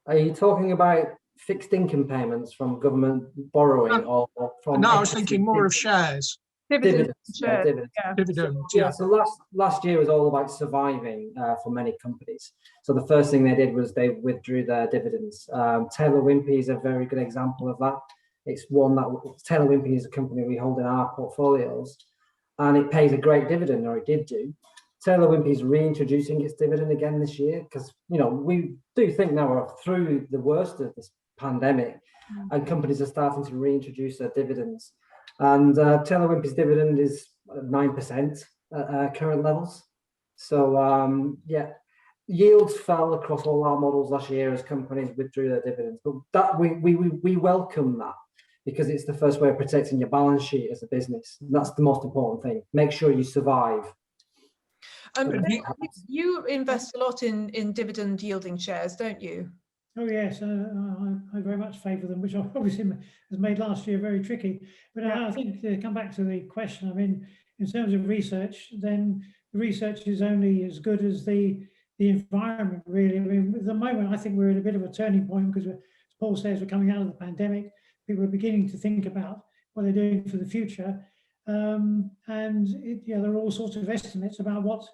Are you talking about fixed income payments from government borrowing or from? No, I was thinking more of shares. Dividends. Dividends. Dividends, Yeah, so last year was all about surviving for many companies. So the first thing they did was they withdrew their dividends. Taylor Wimpey is a very good example of that. It's one that Taylor Wimpey is a company we hold in our portfolios, and it pays a great dividend, or it did do. Taylor Wimpey is reintroducing its dividend again this year because, you know, we do think now we're through the worst of this pandemic, and companies are starting to reintroduce their dividends. And Taylor Wimpey's dividend is 9% at current levels. So yeah, yields fell across all our models last year as companies withdrew their dividends, but that we welcome that, because it's the first way of protecting your balance sheet as a business. And that's the most important thing. Make sure you survive. You invest a lot in dividend yielding shares, don't you? Oh yes, I very much favour them, which obviously has made last year very tricky. But I think to come back to the question, I mean, in terms of research, then the research is only as good as the environment, really. I mean, at the moment, I think we're at a bit of a turning point because, as Paul says, we're coming out of the pandemic. People are beginning to think about what they're doing for the future, and there are all sorts of estimates about what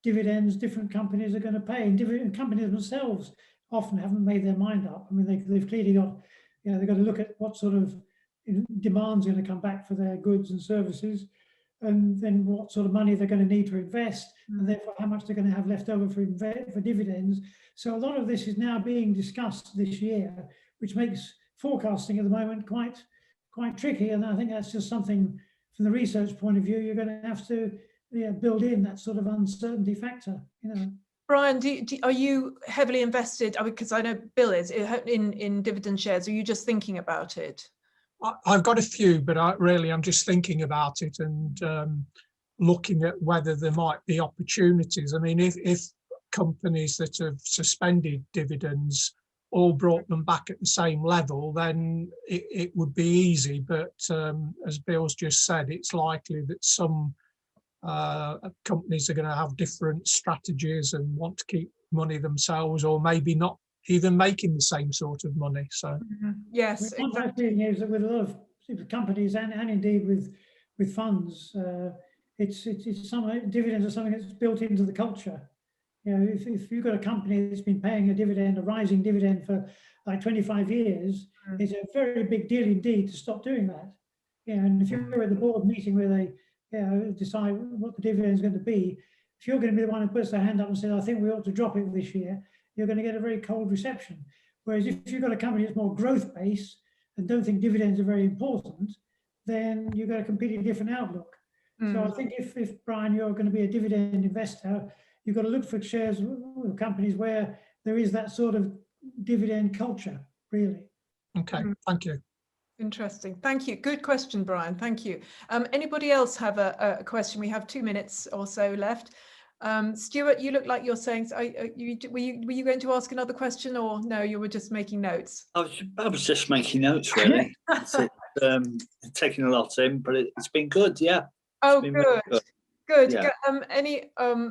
dividends different companies are going to pay, and dividend companies themselves often haven't made their mind up. I mean, they've clearly got, they've got to look at what sort of demand's going to come back for their goods and services, and then what sort of money they're going to need to invest, and therefore how much they're going to have left over for dividends. So a lot of this is now being discussed this year, which makes forecasting at the moment quite tricky. And I think that's just something from the research point of view you're going to have to build in, that sort of uncertainty factor, Brian, are you heavily invested? Because I know Bill is in dividend shares. Are you just thinking about it? I've got a few, but I'm just thinking about it and looking at whether there might be opportunities. I mean, if companies that have suspended dividends all brought them back at the same level, then it would be easy. But as Bill's just said, it's likely that some companies are going to have different strategies and want to keep money themselves, or maybe not even making the same sort of money. So yes, what I'm seeing is that with a lot of companies and indeed with funds, it's some dividends are something that's built into the culture. If you've got a company that's been paying a rising dividend for like 25 years, it's a very big deal indeed to stop doing that. And if you're at the board meeting where they decide what the dividend is going to be, if you're going to be the one who puts their hand up and says, I think we ought to drop it this year, you're going to get a very cold reception. Whereas if you've got a company that's more growth based and don't think dividends are very important, then you've got a completely different outlook. So I think if Brian, you're going to be a dividend investor, you've got to look for shares of companies where there is that sort of dividend culture, really. Okay, thank you. Interesting. Thank you. Good question, Brian. Thank you. Anybody else have a question? We have 2 minutes or so left. Stuart, you look like you're saying, were you going to ask another question, or no, you were just making notes? I was just making notes, really. Taking a lot in, but it's been good, yeah. Oh, good. Really good. Yeah.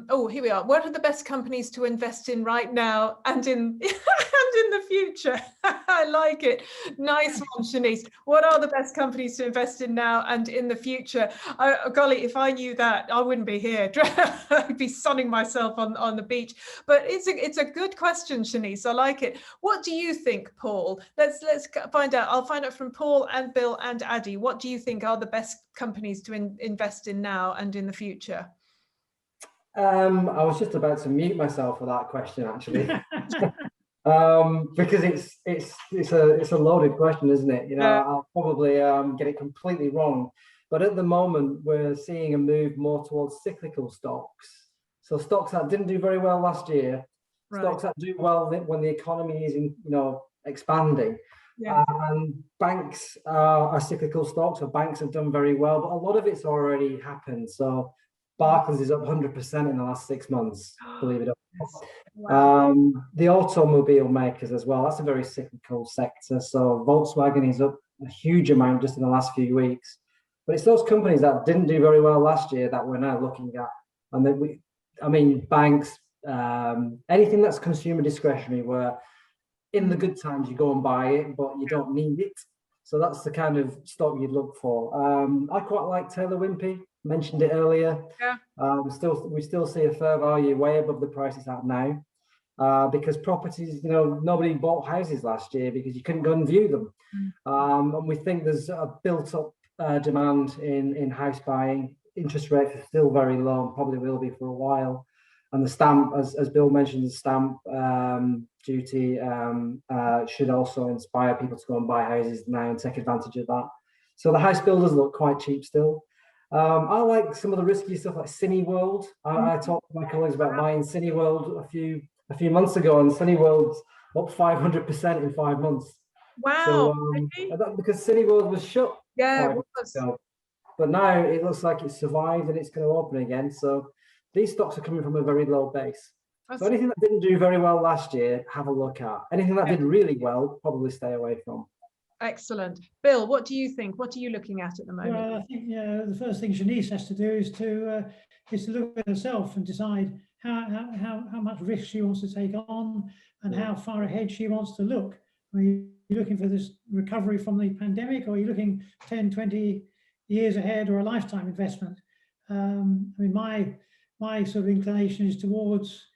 Oh, here we are. What are the best companies to invest in right now and in and in the future? I like it. Nice one, Shanice. What are the best companies to invest in now and in the future? Golly, if I knew that, I wouldn't be here. I'd be sunning myself on the beach. But it's a good question, Shanice. I like it. What do you think, Paul? Let's find out. I'll find out from Paul and Bill and Addy. What do you think are the best companies to invest in now and in the future? I was just about to mute myself for that question, actually. Because it's a loaded question, isn't it? I'll probably get it completely wrong, but at the moment we're seeing a move more towards cyclical stocks. So stocks that didn't do very well last year, stocks that do well when the economy is expanding. And banks are cyclical stocks, so banks have done very well, but a lot of it's already happened. So Barclays is up 100% in the last 6 months, believe it or not. Wow. The automobile makers as well, that's a very cyclical sector. So Volkswagen is up a huge amount just in the last few weeks. But it's those companies that didn't do very well last year that we're now looking at. And then banks, anything that's consumer discretionary, where in the good times you go and buy it, but you don't need it. So that's the kind of stock you'd look for. I quite like Taylor Wimpey, mentioned it earlier. Yeah. We still see a fair value way above the price it's at now. Because properties, nobody bought houses last year because you couldn't go and view them. And we think there's a built up demand in house buying. Interest rates are still very low and probably will be for a while. And the stamp, as Bill mentioned, the stamp duty should also inspire people to go and buy houses now and take advantage of that. So the house builders look quite cheap still. I like some of the risky stuff like Cineworld. I talked to my colleagues about buying Cineworld a few months ago, and Cineworld's up 500% in 5 months. Wow. So, because Cineworld was shut. Yeah, it was. Ago. But now it looks like it's survived and it's going to open again. So these stocks are coming from a very low base. So anything that didn't do very well last year, have a look at. Anything that did really well, probably stay away from. Excellent. Bill, what do you think? What are you looking at the moment? Well, I think the first thing Shanice has to do is to look at herself and decide how much risk she wants to take on and how far ahead she wants to look. Are you looking for this recovery from the pandemic, or are you looking 10, 20 years ahead, or a lifetime investment? I mean, my sort of inclination is towards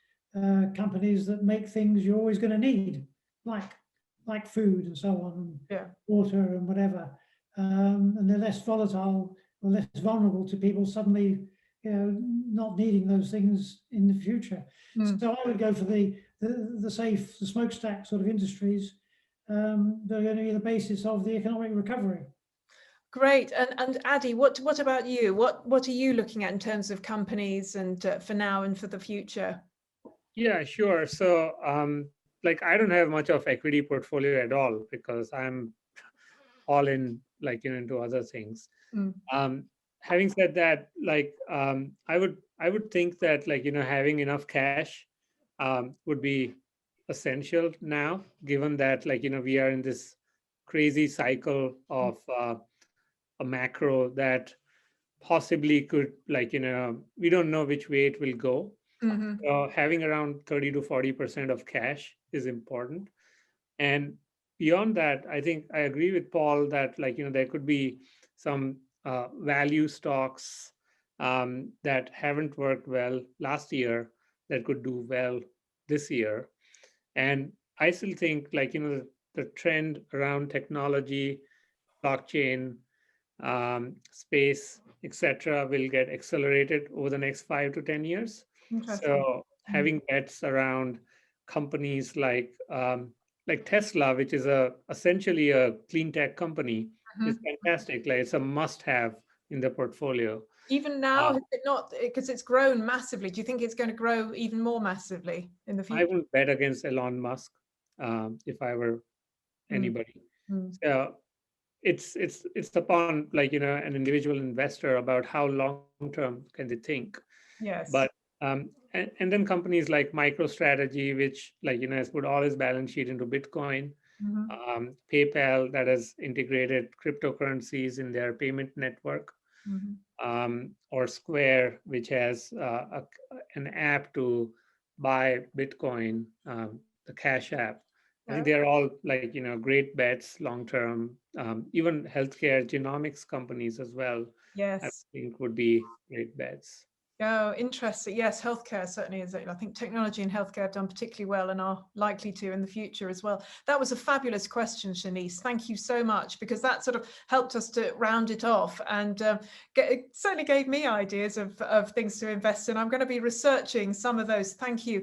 companies that make things you're always going to need, like food and so on, and water and whatever, and they're less volatile or less vulnerable to people suddenly, not needing those things in the future. So I would go for the safe, the smokestack sort of industries that are going to be the basis of the economic recovery. Great. And Addy, what about you? What are you looking at in terms of companies and for now and for the future? Yeah, sure. So I don't have much of equity portfolio at all because I'm all in into other things. Having said that, I would think that having enough cash would be essential now, given that we are in this crazy cycle of a macro that possibly could we don't know which way it will go. So having around 30 to 40% of cash is important. And beyond that, I think I agree with Paul that there could be some value stocks that haven't worked well last year that could do well this year. And I still think the trend around technology, blockchain, space, etc., will get accelerated over the next 5 to 10 years. So having bets around companies like Tesla, which is essentially a clean tech company, is fantastic. It's a must-have in the portfolio. Even now, is it not, because it's grown massively? Do you think it's going to grow even more massively in the future? I wouldn't bet against Elon Musk if I were anybody. So it's upon an individual investor about how long term can they think. Yes. But and then companies like MicroStrategy, which has put all his balance sheet into Bitcoin, PayPal that has integrated cryptocurrencies in their payment network, or Square, which has an app to buy Bitcoin, the Cash App. I think they're all great bets long term. Even healthcare genomics companies as well. Yes, I think would be great bets. Oh, interesting. Yes, healthcare certainly is. I think technology and healthcare have done particularly well and are likely to in the future as well. That was a fabulous question, Shanice. Thank you so much, because that sort of helped us to round it off, and it certainly gave me ideas of things to invest in. I'm going to be researching some of those. Thank you.